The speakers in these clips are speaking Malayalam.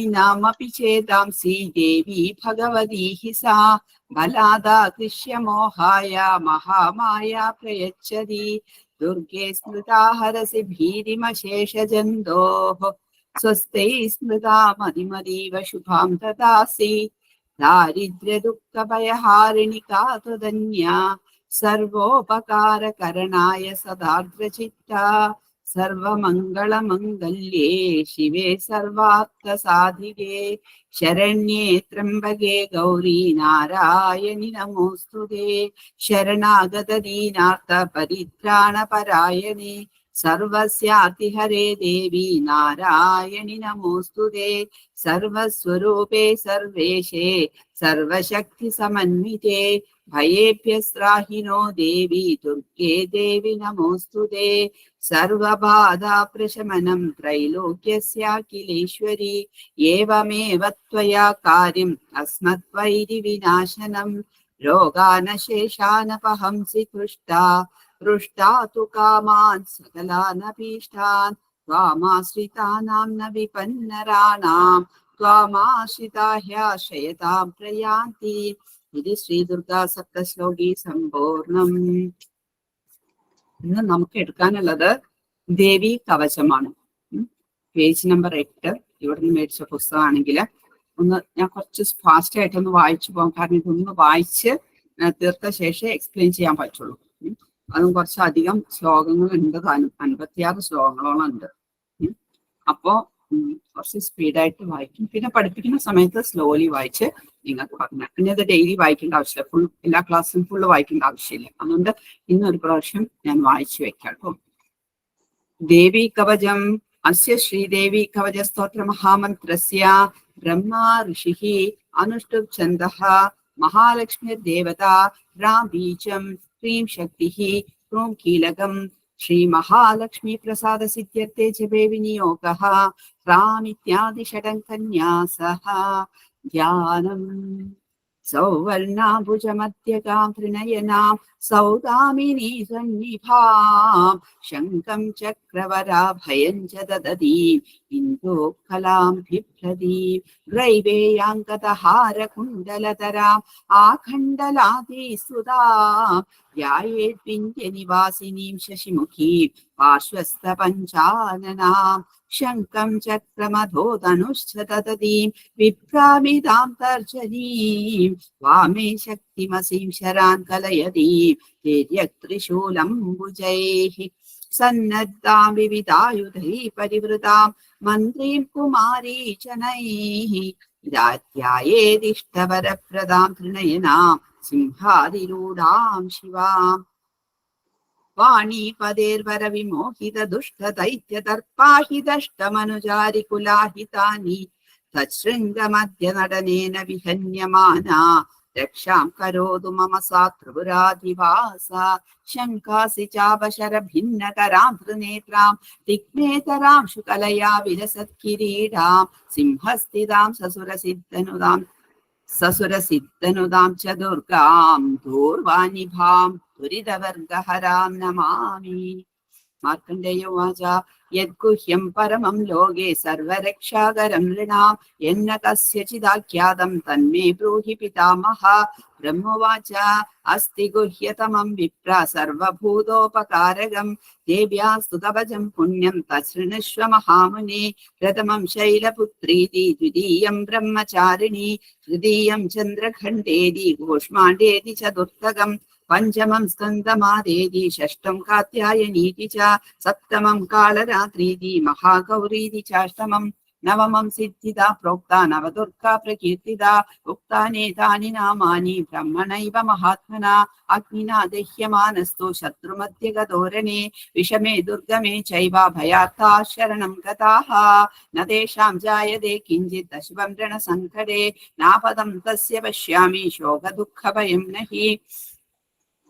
योगिनामपि चेतांसि देवी भगवती हि सा बलादाकृष्य मोहाय महामाया प्रयच्छति दुर्गे स्मृता हरसि भीतिमशेषजन्तोः स्वस्ते स्मृता मदिमदीव शुभां ददासि दारिद्र्यदुःखभयहारिणिका त्वदन्या सर्वोपकारकरणाय सदार्द्रचित्ता सर्वमङ्गलमङ्गल्ये शिवे सर्वार्थसाधिके शरण्ये त्र्यम्बके गौरी नारायणि नमोऽस्तुते शरणागतदीनार्तपरित्राणपरायणे सर्वस्यातिहरे देवी नारायणि नमोऽस्तुते सर्वस्वरूपे सर्वेशे सर्वशक्तिसमन्विते भयेभ्यस्त्राहिनो देवी दुर्गे देवी नमोऽस्तुते सर्वबाधाप्रशमनं त्रैलोक्यस्याखिलेश्वरी एवमेव त्वया कार्यम् अस्मद्वैरिविनाशनं रोगानशेषानपहंसि पृष्टा तु कामान् सकलानभीष्टान् त्वामाश्रितानां न विपन्नराणां त्वामाश्रिता ह्याश्रयतां प्रयान्ति इति ശ്രീദുർഗാ സപ്തശ്ലോകി സമ്പൂർണം. ഇന്ന് നമുക്ക് എടുക്കാനുള്ളത് ദേവി കവചമാണ്. പേജ് നമ്പർ 8 ഇവിടെ നിന്ന് മേടിച്ച പുസ്തകമാണെങ്കിൽ ഒന്ന് ഞാൻ കുറച്ച് ഫാസ്റ്റ് ആയിട്ടൊന്ന് വായിച്ചു പോകാം. കാരണം ഇതൊന്ന് വായിച്ച് തീർത്ത ശേഷം എക്സ്പ്ലെയിൻ ചെയ്യാൻ പറ്റുള്ളൂ. അതും കുറച്ചധികം ശ്ലോകങ്ങൾ ഉണ്ട്. 56 ശ്ലോകങ്ങളോളം ഉണ്ട്. അപ്പോ കുറച്ച് സ്പീഡായിട്ട് വായിക്കും. പിന്നെ പഠിപ്പിക്കുന്ന സമയത്ത് സ്ലോലി വായിച്ച് നിങ്ങൾക്ക് പറഞ്ഞു. പിന്നെ അത് ഡെയിലി വായിക്കേണ്ട ആവശ്യമില്ല. എല്ലാ ക്ലാസ്സിലും ഫുള്ള് വായിക്കേണ്ട ആവശ്യമില്ല. അതുകൊണ്ട് ഇന്നൊരു പ്രാവശ്യം ഞാൻ വായിച്ചു വെക്കാം കേട്ടോ. ദേവി കവചം. അസ്യ ശ്രീദേവി കവച സ്തോത്ര മഹാമന്ത്രസ്യ ബ്രഹ്മാ ഋഷിഃ അനുഷ്ഠുപ് ഛന്ദഃ മഹാലക്ഷ്മിർദേവത രാം ബീജം ഹ്രീം ശക്തിഃ ക്രൂം കീലകം ശ്രീ മഹാലക്ഷ്മി പ്രസാദ സിദ്ധ്യർത്ഥേ ജപേ വിനിയോഗഃ ह्राम् इत्यादि षडङ्कन्यासः ध्यानम् सौवर्णाभुजमध्यगां त्रिनयनां सौदामिनी सन्निभां शङ्खं चक्रवराभयं च ददतीम् इन्दोत्कलां बिभ्रतीं ग्रैवेयाङ्कतहारकुण्डलतराम् आखण्डलादिसुधां ध्यायेद्विन्द्यनिवासिनीं शशिमुखीं पार्श्वस्थपञ्चाननाम् शङ्खं चक्रमधोधनुश्च ददतीं विभ्रामितां तर्जनीं वामे शक्तिमसीं शरान् कलयतीं तिर्यक्त्रिशूलम्बुजैः सन्नद्धां विविधायुधैः परिवृतां मन्त्रीं कुमारीचनैः ध्यायेदिष्टवरप्रदां त्रिनयनां सिंहादिरूढां शिवाम् वाणीपदेर्वर विमोहित दुष्ट दैत्य दर्पाहिदष्टमनुजारि कुलाहितानि तच्छृङ्गमध्य नटनेन विहन्यमाना रक्षां करोतु मम सा त्रिपुराधिवासा शङ्कासि चापशर भिन्नकरां त्रिनेत्रां दिग्नेतरां शुकलया विलसत्किरीटां सिंहस्थितां ससुरसिद्धनुदां च दुर्गां दूर्वानिभां दुरितवर्गहरां नमामि. मार्कण्डेयोवाच यद्गुह्यं परमं लोके सर्वरक्षाकरं नृणां यन्न कस्यचिदाख्यातं तन्मे ब्रूहि पितामह. ब्रह्मोवाच अस्ति गुह्यतमं विप्र सर्वभूतोपकारकं देव्या स्तुतवचं पुण्यं तच्छृणुष्व महामुने. प्रथमं शैलपुत्रीति द्वितीयं ब्रह्मचारिणी तृतीयं चन्द्रखण्डेति कूष्माण्डेति चतुर्थकम् पंचमं स्कन्दमादेति षष्ठं कात्यायनीति च सप्तमं कालरात्रीति महागौरीति चाष्टमं नवमं सिद्धिदा प्रोक्ता नवदुर्गा प्रकीर्तिता उक्तानेतानि नामानि ब्रह्मणैव महात्मना अग्निना दह्यमानस्तु शत्रुमध्यगतोरणे विषमे दुर्गमे चैव भयार्ता शरणं गताः न तेषां जायते किञ्चित् अशुभं रणसङ्कटे नापदं तस्य पश्यामि शोकदुःखभयं नहि.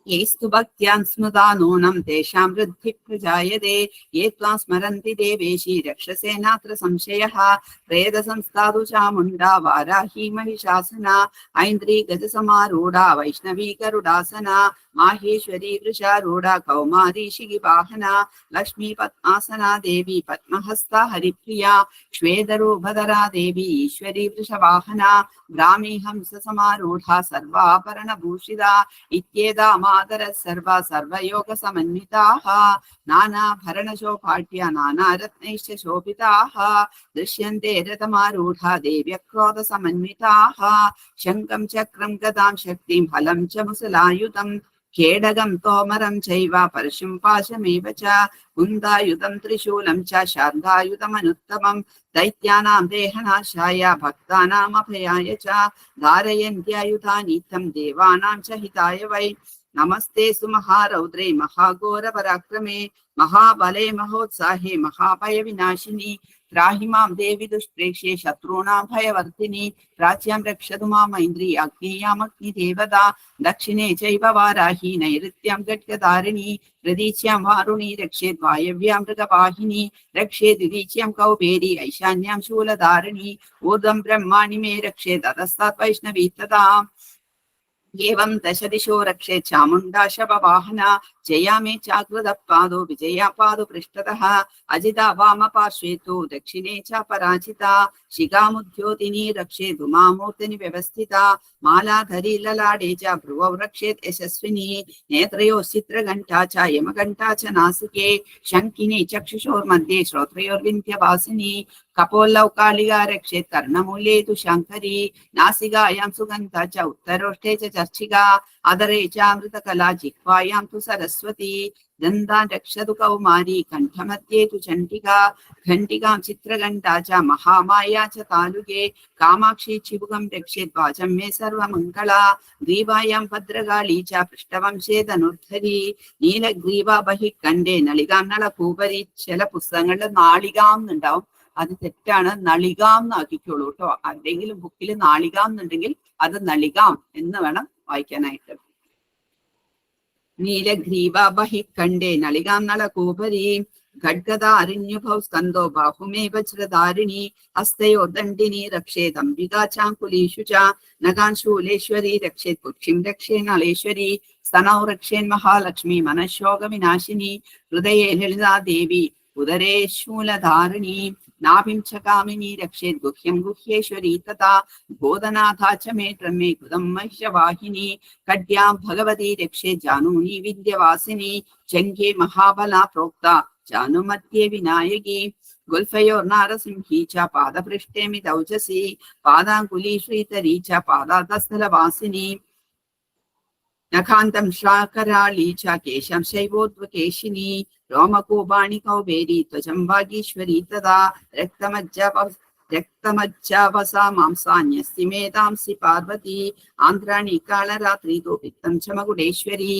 येस्तु भक्त्यान् स्मृता नूनं तेषां वृद्धिः प्रजायते ये त्वां स्मरन्ति देवेशी रक्षसे नात्र संशयः प्रेतसंस्थातु चामुण्डा वाराही महिषासना ऐन्द्री गजसमारूढा वैष्णवी गरुडासना माहेश्वरी वृषारूढा कौमारी शिगिवाहना लक्ष्मी पद्मासना देवी पद्महस्ता हरिप्रिया श्वेतरूपधरा देवी ईश्वरी वृषवाहना ब्राह्मी हंस समारूढा सर्वाभरणभूषिता इत्येता मातरः सर्वा सर्वयोगसमन्विताः नानाभरणशोभाढ्या नानारत्नैश्च शोभिताः दृश्यन्ते रथमारूढा देव्यक्रोधसमन्विताः शङ्खं चक्रं गदां शक्तिं हलं च मुसलायुधं खेडगं तोमरं चैव परशुं पाशमेव च कुन्दायुधं त्रिशूलं च शार्ङ्गायुधमनुत्तमं दैत्यानां देहनाशाय भक्तानामभयाय च धारयन्त्यायुधानीतं देवानां च हिताय वै नमस्ते सुमहारौद्रे महाघोरपराक्रमे महाबले महोत्साहे महाभयविनाशिनी त्राहि मां देवी दुष्प्रेक्षे शत्रूणां भयवर्तिनी प्राच्यां रक्षतु मां ऐन्द्री अग्नेयामग्निदेवता दक्षिणे चैव वाराही नैऋत्यां गड्गधारिणी प्रतीच्यां वारुणी रक्षेत् वायव्यां मृगवाहिनी रक्षेत् द्वितीच्यां कौबेरी ऐशान्यां शूलधारिणी ऊर्ध्वं ब्रह्माणि मे रक्षेत् अधस्तात् वैष्णवी तथा एवं दश दिशो रक्षे चामुण्डा शववाहना जया मे चाकृतः पादो विजया पादो पृष्ठतः अजिता वामपार्श्वे तु दक्षिणे च पराजिता शिखामुद्योतिनी रक्षेत् उमामूर्तिनि व्यवस्थिता मालाधरी ललाटे च भ्रुवौ रक्षेत् यशस्विनी नेत्रयोः चित्रघण्टा च यमघण्टा च नासिके शङ्किनी चक्षुषोर्मध्ये श्रोत्रयोर्विन्ध्यवासिनी कपोलौकालिका रक्षेत् कर्णमूले तु शङ्करी नासिकायां सुगन्धा च उत्तरोष्ठे च चर्चिका अधरे चामृतकला जिह्वायां तु सरस्वती दन्तान् रक्षतु कौमारी कण्ठमध्ये तु चण्डिका घण्टिकां चित्रघण्टा च महामाया च तालुके कामाक्षी चिबुकं रक्षेत् वाचं मे सर्वमङ्गला ग्रीवायां भद्रकाली च पृष्ठवंशे धनुर्धरी നീലഗ്രീവ ബഹിക്കണ്ഠേ നളികാം നളകൂപരി ചില പുസ്തകങ്ങളിൽ നാളികാം എന്നുണ്ടാവും അത് തെറ്റാണ് നളികാം എന്നാക്കിക്കോളൂ കേട്ടോ ആരുടെയെങ്കിലും ബുക്കിൽ നാളികാം എന്നുണ്ടെങ്കിൽ അത് നളികാം എന്ന് വേണം വായിക്കാനായിട്ട് നീലഗ്രീവ ബഹിക്കണ്ഠേ നളികാം നളകൂപരി ഖഡ്ഗധാരിണ്യുഭൗ സ്കന്ധോ ബാഹുമേ വജ്രധാരിണി ഹസ്തയോ ദണ്ഡിനി രക്ഷേത് അംബികാ ചാങ്കുലീഷു ച നഖാൻ ശൂലേശ്വരി രക്ഷേത് കുക്ഷിം രക്ഷേ നളേശ്വരി സ്തനൗ രക്ഷേൻ മഹാലക്ഷ്മി മനഃശോകവിനാശിനി ഹൃദയേ ലളിതാ ദേവി ഉദരേ ശൂലധാരിണി नाभिं च कामिनी रक्षेत् गुह्यं गुह्येश्वरी तथा बोधनाथा च मे त्रमे कृतं महिषवाहिनी कड्यां भगवती रक्षेत् जानूनी विद्यवासिनी जङ्घे महाबला प्रोक्ता जानुमध्ये विनायकी गुल्फयोर्नारसिंही च पादपृष्ठे मितौजसी पादाङ्गुली श्रीतरी च पादातस्थलवासिनी नखान्तं श्राकराळी च केशं शैवोद्वकेशिनी रोमकूपाणि कौबेरी त्वचं वागीश्वरी तदा रक्तमज्जावसा मांसान्यस्ति मेधांसि पार्वती आन्ध्राणि कालरात्रि तु पित्तं च मकुडेश्वरी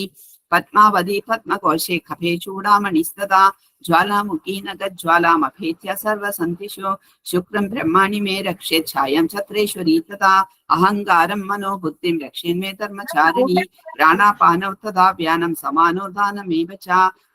पद्मावती पद्मकोशे कफे चूडामणिस्तदा ज्वालामुखी नगज्वालामभेत्य सर्वसन्तिषु शुक्रं ब्रह्माणि मे रक्षेत् छायां छत्रेश्वरी तथा अहङ्कारं मनोबुद्धिं रक्षेन्मे धर्मचारिणी प्राणापानौ तथा व्यानं समानो दानमेव च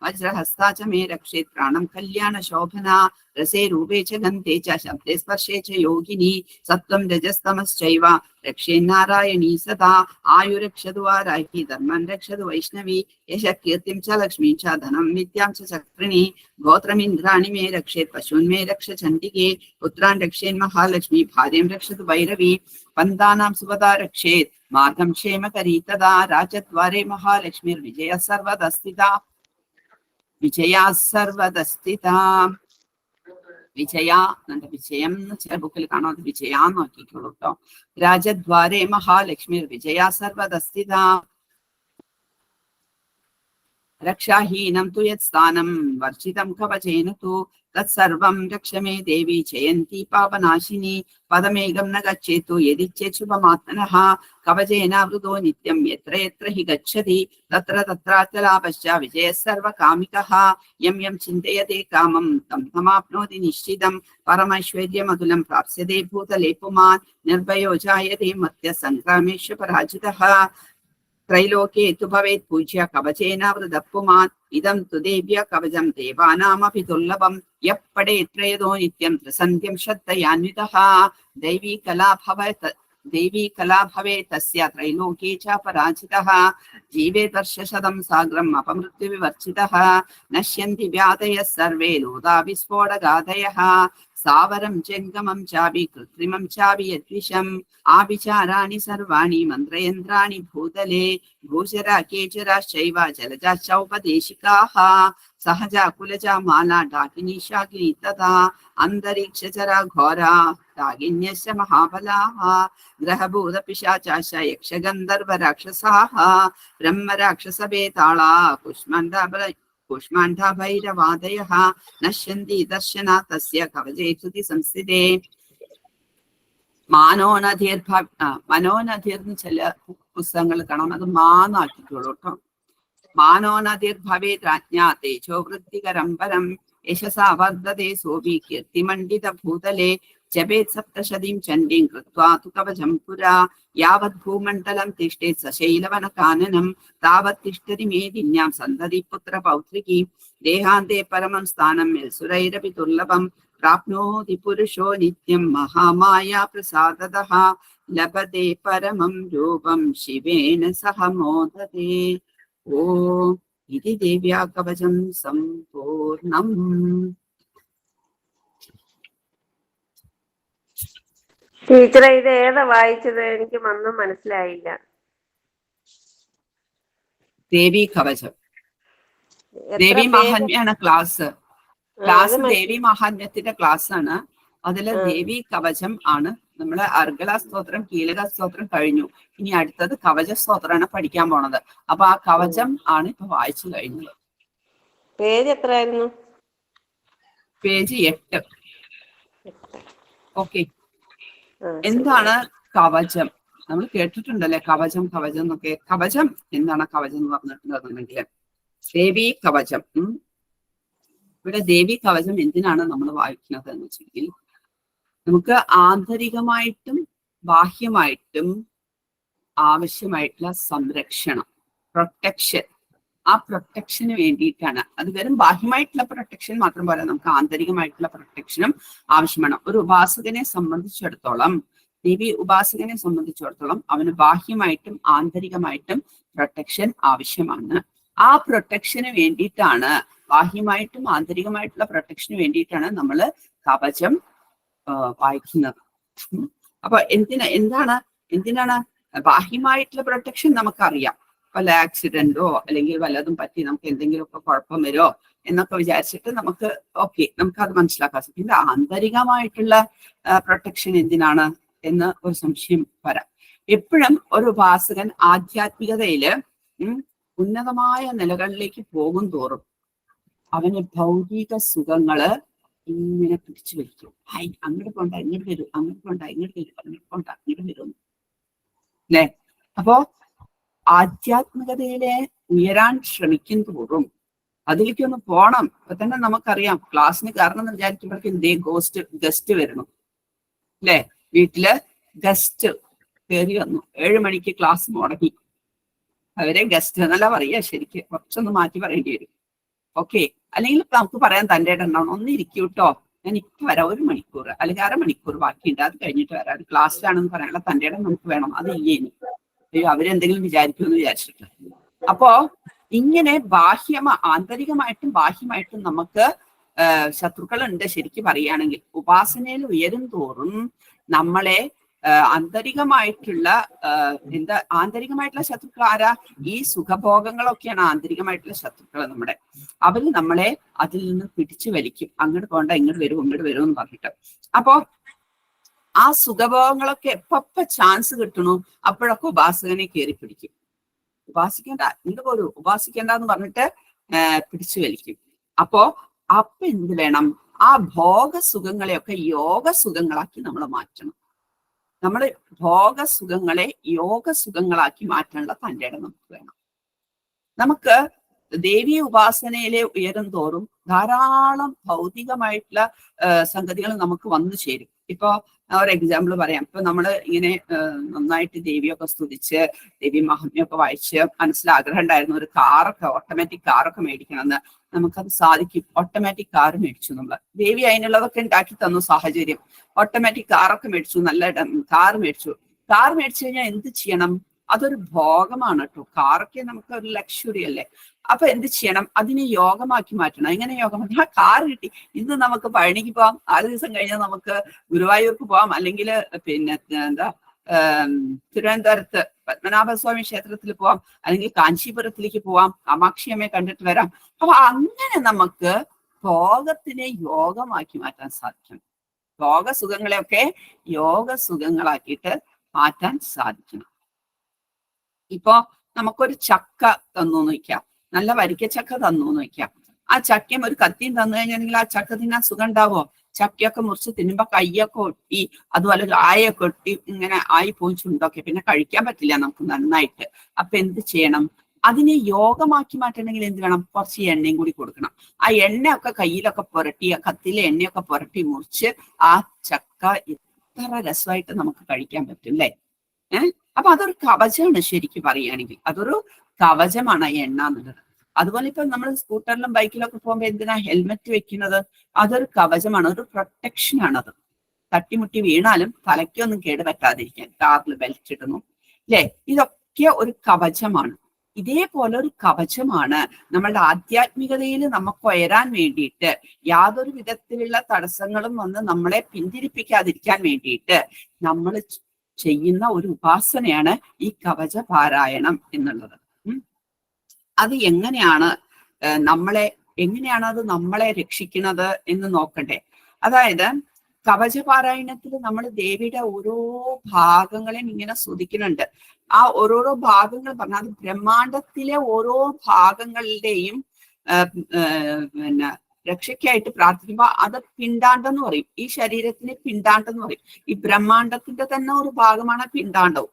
वज्रहस्ता च मे रक्षेत् प्राणं कल्याणशोभना रसे रूपे च गन्धे च शब्दे स्पर्शे च योगिनी सत्त्वं रजस्तमश्चैव रक्षेन्नारायणी सदा आयुरक्षतु वाराही धर्मं रक्षतु वैष्णवी यशः कीर्तिं च लक्ष्मीं च धनं विद्यां च चक्रिणी गोत्रमिन्द्राणि मे रक्षेत् पशून् मे रक्ष चण्डिके पुत्रान् रक्षेन् महालक्ष्मी भार्यं रक्षतु भैरवी पन्थानां सुपदा रक्षेत् मार्गं क्षेमकरी तदा राजद्वारे महालक्ष्मीर्विजयः सर्वदस्थिता विजया सर्वदस्थिता വിജയ എന്നുണ്ട് വിജയം എന്ന് ചില ബുക്കിൽ കാണാം അത് വിജയാന്ന് നോക്കിക്കോളൂ കേട്ടോ രാജദ്വാരേ മഹാലക്ഷ്മി വിജയ സർവദസ്ഥിത रक्षाहीनं तु यत्स्थानं वर्जितं कवचेन तु तत्सर्वं रक्ष मे देवी जयन्ती पापनाशिनी पदमेकं न गच्छेतु यदिच्छेत् शुभमात्मनः कवचेनावृतो नित्यं यत्र यत्र हि गच्छति तत्र तत्राचलापश्च विजयः सर्वकामिकः यं यं चिन्तयते कामं तं तमाप्नोति निश्चितं परमैश्वर्यमतुलं प्राप्स्यते भूतले पुमान् निर्भयो जायते मर्त्यः सङ्ग्रामेषु पराजितः त्रैलोक्ये तु भवेत् पूज्य कवचेनावृतः पुमान् इदं तु देव्या कवचं देवानामपि दुर्लभं यः पठेत् त्रयतो नित्यं त्रिसन्ध्यं श्रद्धयान्वितः दैवी कला भवेत् तस्य त्रैलोक्ये च पराजितः जीवेत् वर्षशतं साग्रम् अपमृत्युविवर्जितः नश्यन्ति व्याधयः सर्वे लोधा विस्फोटगाधयः सावरं जङ्गमं चापि कृत्रिमं चापि यद्विषम् आविचाराणि सर्वाणि मन्त्रयन्त्राणि भूतले भूचरा केचराश्चैव जलजाश्चौपदेशिकाः सहजा कुलजा माला डाकिनी शाकिनी तथा अन्तरिक्षचरा घोरा डाकिन्यश्च महाबलाः ग्रहभूतपिशाचाश्च यक्षगन्धर्वराक्षसाः ब्रह्मराक्षसभेताळा कुष्माण्डा भैरवादयः नश्यन्ति दर्शनात् तस्य कवचे श्रुति संस्थिते മനോനദീർന്ന് ചില പുസ്തകങ്ങൾ കാണാം, അത് മാന്നാക്കിക്കോളൂ കേട്ടോ. മാനോനദീർഭവേ രാജ്ഞാ തേജോ വൃത്തികരം പരം യശസാ വർദ്ധതേ സോപി കീർത്തിമണ്ഡിത ഭൂതലേ ജപേത് സപ്തശതീം ചണ്ഡീം കൃത്വാ തു കവചം പുരാ യാവത് ഭൂമണ്ഡലം തിഷ്ഠേത് സശൈലവന കാനനം താവത് തിഷ്ഠതി മേദിന്യാം സന്തതി പുത്ര പൗത്രികീ ദേഹാന്തേ പരമം സ്ഥാനം സുരൈരപി ദുർലഭം प्राप्नोति पुरुषो नित्यं महामाया प्रसादतः लभते परमं रूपं शिवेन सह मोदते ओ इति देव्या कवचं सम्पूर्णम्. ടീച്ചറെ ഇത് ഏതാ വായിച്ചത്? എനിക്ക് ഒന്നും മനസ്സിലായില്ല. ദേവി കവചം, ദേവി മഹാത്മ്യാണ് ക്ലാസ്. ദേവി മഹാത്മ്യത്തിന്റെ ക്ലാസ് ആണ്. അതില് ദേവി കവചം ആണ്. നമ്മള് അർഗള സ്തോത്രം, കീലക സ്തോത്രം കഴിഞ്ഞു. ഇനി അടുത്തത് കവച സ്തോത്രമാണ് പഠിക്കാൻ പോണത്. അപ്പൊ ആ കവചം ആണ് ഇപ്പൊ വായിച്ചു കഴിഞ്ഞത്. പേജ് എത്രയായിരുന്നു? പേജ് 8. ഓക്കെ, എന്താണ് കവചം? നമ്മൾ കേട്ടിട്ടുണ്ടല്ലേ കവചം കവചം എന്നൊക്കെ. കവചം എന്താണ്? കവചം എന്ന് പറഞ്ഞിട്ടുണ്ടെന്നുണ്ടെങ്കിൽ ദേവി കവചം. ഇവിടെ ദേവി കവചം എന്തിനാണ് നമ്മൾ വായിക്കുന്നത് എന്ന് വെച്ചെങ്കിൽ, നമുക്ക് ആന്തരികമായിട്ടും ബാഹ്യമായിട്ടും ആവശ്യമായിട്ടുള്ള സംരക്ഷണം, പ്രൊട്ടക്ഷൻ, ആ പ്രൊട്ടക്ഷന് വേണ്ടിയിട്ടാണ്. അത് വെറും ബാഹ്യമായിട്ടുള്ള പ്രൊട്ടക്ഷൻ മാത്രം പോരാ, നമുക്ക് ആന്തരികമായിട്ടുള്ള പ്രൊട്ടക്ഷനും ആവശ്യമാണ്. ഒരു ഉപാസകനെ സംബന്ധിച്ചിടത്തോളം, ദേവി ഉപാസകനെ സംബന്ധിച്ചിടത്തോളം അവന് ബാഹ്യമായിട്ടും ആന്തരികമായിട്ടും പ്രൊട്ടക്ഷൻ ആവശ്യമാണ്. ആ പ്രൊട്ടക്ഷന് വേണ്ടിയിട്ടാണ്, ബാഹ്യമായിട്ടും ആന്തരികമായിട്ടുള്ള പ്രൊട്ടക്ഷന് വേണ്ടിയിട്ടാണ് നമ്മൾ കവചം വായിക്കുന്നത്. അപ്പൊ എന്തിനാണ് ബാഹ്യമായിട്ടുള്ള പ്രൊട്ടക്ഷൻ? നമുക്കറിയാം, പല ആക്സിഡന്റോ അല്ലെങ്കിൽ വല്ലതും പറ്റി നമുക്ക് എന്തെങ്കിലുമൊക്കെ കുഴപ്പം വരുമോ എന്നൊക്കെ വിചാരിച്ചിട്ട് നമുക്ക് നമുക്കത് മനസ്സിലാക്കാൻ സാധിക്കും. ആന്തരികമായിട്ടുള്ള പ്രൊട്ടക്ഷൻ എന്തിനാണ് എന്ന് ഒരു സംശയം വരാം. എപ്പോഴും ഒരു ഉപാസകൻ ആധ്യാത്മികതയില് ഉന്നതമായ നിലകളിലേക്ക് പോകും തോറും അവന് ഭൗതിക സുഖങ്ങള് ഇങ്ങനെ പിടിച്ചു വലിക്കും. അങ്ങോട്ട് പോണ്ട, ഇങ്ങോട്ട് വരും, അങ്ങോട്ട് പോണ്ട, ഇങ്ങോട്ട് വരും, അങ്ങോട്ട് പോണ്ട, ഇങ്ങോട്ട് വരും അല്ലെ. അപ്പോ ആധ്യാത്മികതയിലെ ഉയരാൻ ശ്രമിക്കും തോറും അതിലേക്കൊന്ന് പോണം. ഇപ്പൊ തന്നെ നമുക്കറിയാം, ക്ലാസ്സിന് കാരണം എന്ന് വിചാരിക്കുമ്പോഴേക്കും എന്തേ ഗസ്റ്റ് വരണം അല്ലെ. വീട്ടില് ഗസ്റ്റ് കയറി വന്നു, 7 മണിക്ക് ക്ലാസ് മുടങ്ങി. അവരെ ഗസ്റ്റ് എന്നല്ല പറയാ, ശരിക്ക് കുറച്ചൊന്ന് മാറ്റി പറയേണ്ടി വരും. ഓക്കെ, അല്ലെങ്കിൽ നമുക്ക് പറയാൻ തൻ്റെ ഉണ്ടാവണം, ഒന്ന് ഇരിക്കൂട്ടോ, ഞാൻ ഇപ്പൊ വരാം, 1 മണിക്കൂർ അല്ലെങ്കിൽ 1/2 മണിക്കൂർ ബാക്കിയുണ്ട്, അത് കഴിഞ്ഞിട്ട് വരാം. ക്ലാസ്സിലാണെന്ന് പറയാനുള്ള തൻ്റെ ഇടം നമുക്ക് വേണം. അത് ഇല്ലേനി അവരെന്തെങ്കിലും വിചാരിക്കുമെന്ന് വിചാരിച്ചിട്ട്. അപ്പോ ഇങ്ങനെ ആന്തരികമായിട്ടും ബാഹ്യമായിട്ടും നമുക്ക് ശത്രുക്കളുണ്ട്. ശരിക്കും പറയുകയാണെങ്കിൽ ഉപാസനയിൽ ഉയരും തോറും നമ്മളെ ആന്തരികമായിട്ടുള്ള ആന്തരികമായിട്ടുള്ള ശത്രുക്കൾ ആരാ? ഈ സുഖഭോഗങ്ങളൊക്കെയാണ് ആന്തരികമായിട്ടുള്ള ശത്രുക്കൾ നമ്മുടെ. അവര് നമ്മളെ അതിൽ നിന്ന് പിടിച്ചു വലിക്കും. അങ്ങോട്ട് പോണ്ട, ഇങ്ങോട്ട് വരും, ഇങ്ങോട്ട് വരും എന്ന് പറഞ്ഞിട്ട്. അപ്പോ ആ സുഖഭോഗങ്ങളൊക്കെ എപ്പ ചാൻസ് കിട്ടണു അപ്പോഴൊക്കെ ഉപാസകനെ കയറി പിടിക്കും. ഉപാസിക്കേണ്ട, ഇങ്ങോട്ട് പോരൂ, ഉപാസിക്കേണ്ട എന്ന് പറഞ്ഞിട്ട് പിടിച്ചു വലിക്കും. അപ്പോ എന്ത് വേണം? ആ ഭോഗസുഖങ്ങളെയൊക്കെ യോഗസുഖങ്ങളാക്കി നമ്മൾ മാറ്റണം. നമ്മൾ ഭോഗസുഖങ്ങളെ യോഗസുഖങ്ങളാക്കി മാറ്റാനുള്ള തൻ്റെ ഇടം നമുക്ക് വേണം. നമുക്ക് ദേവീ ഉപാസനയിലെ ഉയരും തോറും ധാരാളം ഭൗതികമായിട്ടുള്ള സംഗതികൾ നമുക്ക് വന്നു ചേരും. ഇപ്പൊ ഒരു എക്സാമ്പിൾ പറയാം. ഇപ്പൊ നമ്മള് ഇങ്ങനെ നന്നായിട്ട് ദേവിയൊക്കെ സ്തുതിച്ച് ദേവി മഹാത്മ്യമൊക്കെ വായിച്ച് മനസ്സിലാഗ്രഹം ഉണ്ടായിരുന്നു ഒരു കാറൊക്കെ ഓട്ടോമാറ്റിക് കാറൊക്കെ മേടിക്കണമെന്ന്. നമുക്കത് സാധിക്കും. ഓട്ടോമാറ്റിക് കാർ മേടിച്ചു. നമ്മള് ദേവി അതിനുള്ളതൊക്കെ ഉണ്ടാക്കി തന്നു സാഹചര്യം. ഓട്ടോമാറ്റിക് കാറൊക്കെ മേടിച്ചു, നല്ല കാർ മേടിച്ചു. കാർ മേടിച്ചു കഴിഞ്ഞാൽ എന്ത് ചെയ്യണം? അതൊരു ഭോഗമാണ് കേട്ടോ. കാറൊക്കെ നമുക്ക് ഒരു ലക്ഷറി അല്ലേ. അപ്പൊ എന്ത് ചെയ്യണം? അതിനെ യോഗമാക്കി മാറ്റണം. എങ്ങനെ യോഗമാക്കി? ആ കാർ കിട്ടി, ഇന്ന് നമുക്ക് പഴനിക്ക് പോവാം, 6 ദിവസം കഴിഞ്ഞാൽ നമുക്ക് ഗുരുവായൂർക്ക് പോവാം, അല്ലെങ്കിൽ പിന്നെ എന്താ തിരുവനന്തപുരത്ത് പത്മനാഭസ്വാമി ക്ഷേത്രത്തിൽ പോവാം, അല്ലെങ്കിൽ കാഞ്ചീപുരത്തിലേക്ക് പോവാം, കാമാക്ഷിയമ്മയെ കണ്ടിട്ട് വരാം. അപ്പൊ അങ്ങനെ നമുക്ക് ഭോഗത്തിനെ യോഗമാക്കി മാറ്റാൻ സാധിക്കണം. ഭോഗസുഖങ്ങളെയൊക്കെ യോഗസുഖങ്ങളാക്കിയിട്ട് മാറ്റാൻ സാധിക്കണം. ഇപ്പൊ നമുക്കൊരു ചക്ക തന്നു എന്ന് വയ്ക്കാം, നല്ല വരിക്കച്ചക്ക തന്നു എന്ന് വയ്ക്കാം. ആ ചക്കയും ഒരു കത്തിയും തന്നു കഴിഞ്ഞാൽ ആ ചക്ക തിന്നാൻ സുഖം ഉണ്ടാവോ? ചക്കയൊക്കെ മുറിച്ച് തിന്നുമ്പോ കയ്യൊക്കെ ഒട്ടി, അതുപോലെ ആയൊക്കെ ഒട്ടി ഇങ്ങനെ ആയി പോയി ചുണ്ടൊക്കെ, പിന്നെ കഴിക്കാൻ പറ്റില്ല നമുക്ക് നന്നായിട്ട്. അപ്പൊ എന്ത് ചെയ്യണം? അതിനെ യോഗമാക്കി മാറ്റണമെങ്കിൽ എന്ത് വേണം? കുറച്ച് എണ്ണയും കൂടി കൊടുക്കണം. ആ എണ്ണയൊക്കെ കയ്യിലൊക്കെ പുരട്ടി, ആ കത്തിലെ എണ്ണയൊക്കെ പുരട്ടി മുറിച്ച് ആ ചക്ക എത്ര രസമായിട്ട് നമുക്ക് കഴിക്കാൻ പറ്റും അല്ലേ? അപ്പൊ അതൊരു കവചമാണ്. ശരിക്കും പറയുകയാണെങ്കിൽ അതൊരു കവചമാണ് എണ്ണ എന്നുള്ളത്. അതുപോലെ ഇപ്പൊ നമ്മൾ സ്കൂട്ടറിലും ബൈക്കിലൊക്കെ പോകുമ്പോൾ എന്തിനാ ഹെൽമെറ്റ് വെക്കുന്നത്? അതൊരു കവചമാണ്, ഒരു പ്രൊട്ടക്ഷൻ ആണത്. തട്ടിമുട്ടി വീണാലും തലയ്ക്കൊന്നും കേടുപറ്റാതിരിക്കാൻ കാറിൽ ബെൽറ്റ് ഇടുന്നു അല്ലെ. ഇതൊക്കെ ഒരു കവചമാണ്. ഇതേപോലെ ഒരു കവചമാണ് നമ്മളുടെ ആധ്യാത്മികതയിൽ നമുക്ക് ഉയരാൻ വേണ്ടിയിട്ട്, യാതൊരു വിധത്തിലുള്ള തടസ്സങ്ങളും വന്ന് നമ്മളെ പിന്തിരിപ്പിക്കാതിരിക്കാൻ വേണ്ടിയിട്ട് നമ്മൾ ചെയ്യുന്ന ഒരു ഉപാസനയാണ് ഈ കവച പാരായണം എന്നുള്ളത്. അത് എങ്ങനെയാണ് അത് നമ്മളെ രക്ഷിക്കുന്നത് എന്ന് നോക്കണ്ടേ. അതായത് കവചപാരായണത്തിൽ നമ്മൾ ദേവിയുടെ ഓരോ ഭാഗങ്ങളെയും ഇങ്ങനെ സ്തുതിക്കുന്നുണ്ട്. ആ ഓരോരോ ഭാഗങ്ങൾ പറഞ്ഞാൽ അത് ബ്രഹ്മാണ്ടത്തിലെ ഓരോ ഭാഗങ്ങളുടെയും പിന്നെ രക്ഷയ്ക്കായിട്ട് പ്രാർത്ഥിക്കുമ്പോൾ അത് പിണ്ടാണ്ടം എന്ന് പറയും. ഈ ശരീരത്തിന് പിണ്ടാണ്ടം എന്ന് പറയും. ഈ ബ്രഹ്മാണ്ടത്തിന്റെ തന്നെ ഒരു ഭാഗമാണ് പിണ്ടാണ്ടവും.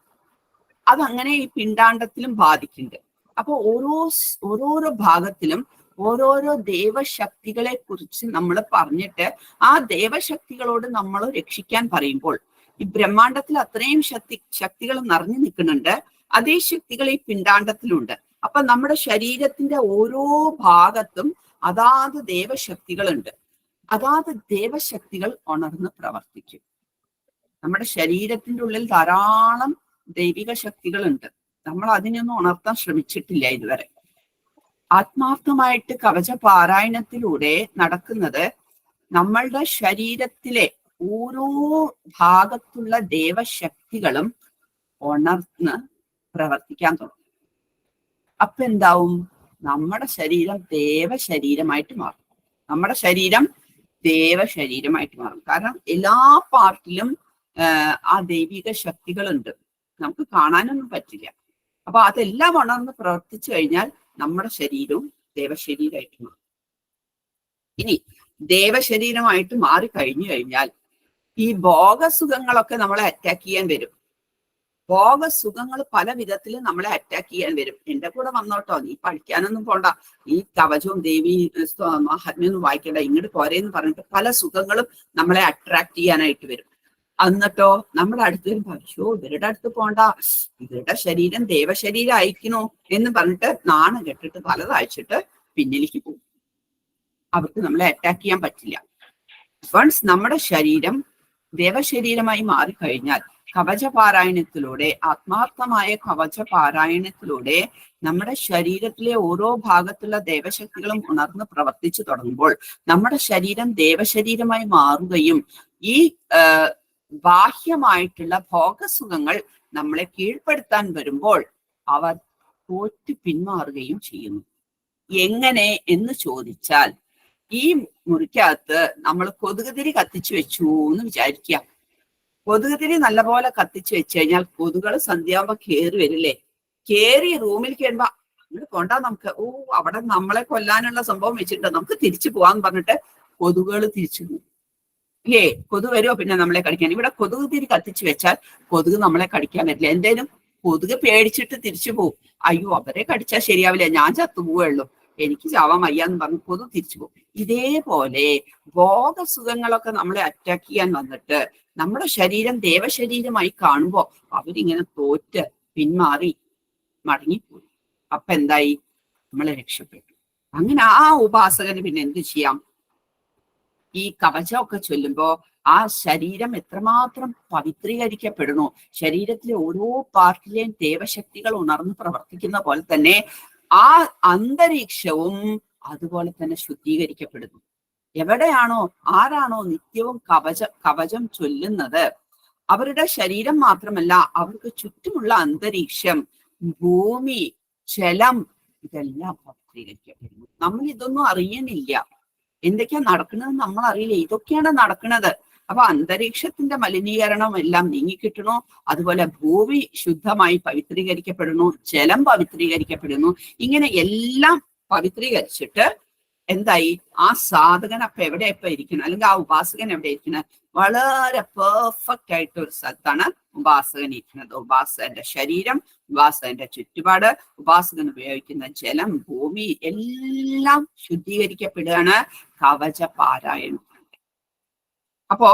അതങ്ങനെ ഈ പിണ്ടാണ്ടത്തിലും ബാധിക്കുന്നുണ്ട്. അപ്പൊ ഓരോരോ ഭാഗത്തിലും ഓരോരോ ദേവശക്തികളെ കുറിച്ച് നമ്മൾ പറഞ്ഞിട്ട് ആ ദേവശക്തികളോട് നമ്മൾ രക്ഷിക്കാൻ പറയുമ്പോൾ, ഈ ബ്രഹ്മാണ്ടത്തിൽ അത്രയും ശക്തികൾ നിറഞ്ഞു നിൽക്കുന്നുണ്ട്. അതേ ശക്തികൾ ഈ പിണ്ടാണ്ടത്തിലുണ്ട്. അപ്പൊ നമ്മുടെ ശരീരത്തിന്റെ ഓരോ ഭാഗത്തും അതാത് ദേവശക്തികളുണ്ട്. അതാത് ദേവശക്തികൾ ഉണർന്ന് പ്രവർത്തിക്കും. നമ്മുടെ ശരീരത്തിന്റെ ഉള്ളിൽ ധാരാളം ദൈവിക ശക്തികളുണ്ട്. നമ്മൾ അതിനൊന്നും ഉണർത്താൻ ശ്രമിച്ചിട്ടില്ല ഇതുവരെ. ആത്മാർത്ഥമായിട്ട് കവച പാരായണത്തിലൂടെ നടക്കുന്നത് നമ്മളുടെ ശരീരത്തിലെ ഓരോ ഭാഗത്തുള്ള ദേവശക്തികളും ഉണർന്ന് പ്രവർത്തിക്കാൻ തുടങ്ങും. അപ്പൊ എന്താവും? നമ്മുടെ ശരീരം ദേവശരീരമായിട്ട് മാറും. നമ്മുടെ ശരീരം ദേവശരീരമായിട്ട് മാറും. കാരണം എല്ലാ പാർട്ടിലും ആ ദൈവിക ശക്തികളുണ്ട്. നമുക്ക് കാണാനൊന്നും പറ്റില്ല. അപ്പൊ അതെല്ലാം ഉണർന്ന് പ്രവർത്തിച്ചു കഴിഞ്ഞാൽ നമ്മുടെ ശരീരവും ദേവശരീരമായിട്ട് മാറും. ഇനി ദേവശരീരമായിട്ട് മാറി കഴിഞ്ഞു കഴിഞ്ഞാൽ ഈ ഭോഗസുഖങ്ങളൊക്കെ നമ്മളെ അറ്റാക്ക് ചെയ്യാൻ വരും. ഭോഗസുഖങ്ങൾ പല വിധത്തിൽ നമ്മളെ അറ്റാക്ക് ചെയ്യാൻ വരും. എന്റെ കൂടെ വന്നോട്ടോ, നീ പഠിക്കാനൊന്നും പോണ്ട, ഈ കവചവും ദേവി മഹാത്മ്യൊന്നും വായിക്കണ്ട, ഇങ്ങോട്ട് പോരേന്ന് പറഞ്ഞിട്ട് പല സുഖങ്ങളും നമ്മളെ അട്രാക്ട് ചെയ്യാനായിട്ട് വരും. എന്നിട്ടോ നമ്മുടെ അടുത്ത് വരുമ്പോ അയ്യോ ഇവരുടെ അടുത്ത് പോണ്ട, ഇവരുടെ ശരീരം ദേവശരീരം അയക്കണോ എന്ന് പറഞ്ഞിട്ട് നാണം കെട്ടിട്ട് തലതാഴ്ചിട്ട് പിന്നിലേക്ക് പോകും. അവർക്ക് നമ്മളെ അറ്റാക്ക് ചെയ്യാൻ പറ്റില്ല. വൺസ് നമ്മുടെ ശരീരം ദേവശരീരമായി മാറിക്കഴിഞ്ഞാൽ കവചപാരായണത്തിലൂടെ, ആത്മാർത്ഥമായ കവചപാരായണത്തിലൂടെ നമ്മുടെ ശരീരത്തിലെ ഓരോ ഭാഗത്തുള്ള ദേവശക്തികളും ഉണർന്ന് പ്രവർത്തിച്ചു തുടങ്ങുമ്പോൾ നമ്മുടെ ശരീരം ദേവശരീരമായി മാറുകയും ഈ ബാഹ്യമായിട്ടുള്ള ഭോഗസുഖങ്ങൾ നമ്മളെ കീഴ്പ്പെടുത്താൻ വരുമ്പോൾ അവർ തോറ്റു പിന്മാറുകയും ചെയ്യുന്നു. എങ്ങനെ എന്ന് ചോദിച്ചാൽ, ഈ മുറിക്കകത്ത് നമ്മൾ കൊതുകുതിരി കത്തിച്ചു വെച്ചു എന്ന് വിചാരിക്കുക. കൊതുകുതിരി നല്ലപോലെ കത്തിച്ചു വെച്ച് കഴിഞ്ഞാൽ കൊതുകൾ സന്ധ്യാകുമ്പോ കയറി വരില്ലേ? കയറി റൂമിൽ കയറുമ്പോ അങ്ങോട്ട് കൊണ്ടാ നമുക്ക്, അവിടെ നമ്മളെ കൊല്ലാനുള്ള സംഭവം വെച്ചിട്ട് നമുക്ക് തിരിച്ചു പോവാന്ന് പറഞ്ഞിട്ട് കൊതുകുകൾ തിരിച്ചു പോകും. ഇല്ലേ? കൊതുക് വരുമോ പിന്നെ നമ്മളെ കടിക്കാൻ? ഇവിടെ കൊതുക് തിരി കത്തിച്ചു വെച്ചാൽ കൊതുക് നമ്മളെ കടിക്കാൻ പറ്റില്ല. എന്തേലും കൊതുക് പേടിച്ചിട്ട് തിരിച്ചു പോകും. അയ്യോ അവരെ കടിച്ചാൽ ശരിയാവില്ല, ഞാൻ ചത്തുപോവുള്ളൂ. എനിക്ക് ചാവാൻ വയ്യാന്ന് പറഞ്ഞ് കൊതു തിരിച്ചു പോകും. ഇതേപോലെ ഭോഗസുഖങ്ങളൊക്കെ നമ്മളെ അറ്റാക്ക് ചെയ്യാൻ വന്നിട്ട് നമ്മുടെ ശരീരം ദേവശരീരമായി കാണുമ്പോ അവരിങ്ങനെ തോറ്റ് പിന്മാറി മടങ്ങിപ്പോയി. അപ്പൊ എന്തായി? നമ്മളെ രക്ഷപ്പെട്ടു. അങ്ങനെ ആ ഉപാസകന് പിന്നെ എന്ത് ചെയ്യാം? ഈ കവചമൊക്കെ ചൊല്ലുമ്പോ ആ ശരീരം എത്രമാത്രം പവിത്രീകരിക്കപ്പെടുന്നു, ശരീരത്തിലെ ഓരോ പാർട്ടിലെയും ദേവശക്തികൾ ഉണർന്ന് പ്രവർത്തിക്കുന്ന പോലെ തന്നെ ആ അന്തരീക്ഷവും അതുപോലെ തന്നെ ശുദ്ധീകരിക്കപ്പെടുന്നു. എവിടെയാണോ ആരാണോ നിത്യവും കവചം ചൊല്ലുന്നത് അവരുടെ ശരീരം മാത്രമല്ല, അവർക്ക് ചുറ്റുമുള്ള അന്തരീക്ഷം, ഭൂമി, ജലം ഇതെല്ലാം പവിത്രീകരിക്കപ്പെടുന്നു. നമ്മൾ ഇതൊന്നും അറിയുന്നില്ല. എന്തൊക്കെയാ നടക്കുന്നത് നമ്മൾ അറിയില്ല. ഇതൊക്കെയാണ് നടക്കുന്നത്. അപ്പൊ അന്തരീക്ഷത്തിന്റെ മലിനീകരണം എല്ലാം നീങ്ങിക്കിട്ടണു. അതുപോലെ ഭൂമി ശുദ്ധമായി പവിത്രീകരിക്കപ്പെടുന്നു, ജലം പവിത്രീകരിക്കപ്പെടുന്നു. ഇങ്ങനെ എല്ലാം പവിത്രീകരിച്ചിട്ട് എന്തായി? ആ സാധകൻ അപ്പൊ എവിടെ ഇപ്പൊ ഇരിക്കണം, അല്ലെങ്കിൽ ആ ഉപാസകൻ എവിടെ ഇരിക്കണം? വളരെ പെർഫെക്റ്റ് ആയിട്ട് ഒരു സ്ഥലത്താണ് ഉപാസകൻ ഇരിക്കുന്നത്. ഉപാസകന്റെ ശരീരം, ഉപാസകന്റെ ചുറ്റുപാട്, ഉപാസകൻ ഉപയോഗിക്കുന്ന ജലം, ഭൂമി എല്ലാം ശുദ്ധീകരിക്കപ്പെടുകയാണ് കവച പാരായണം. അപ്പോ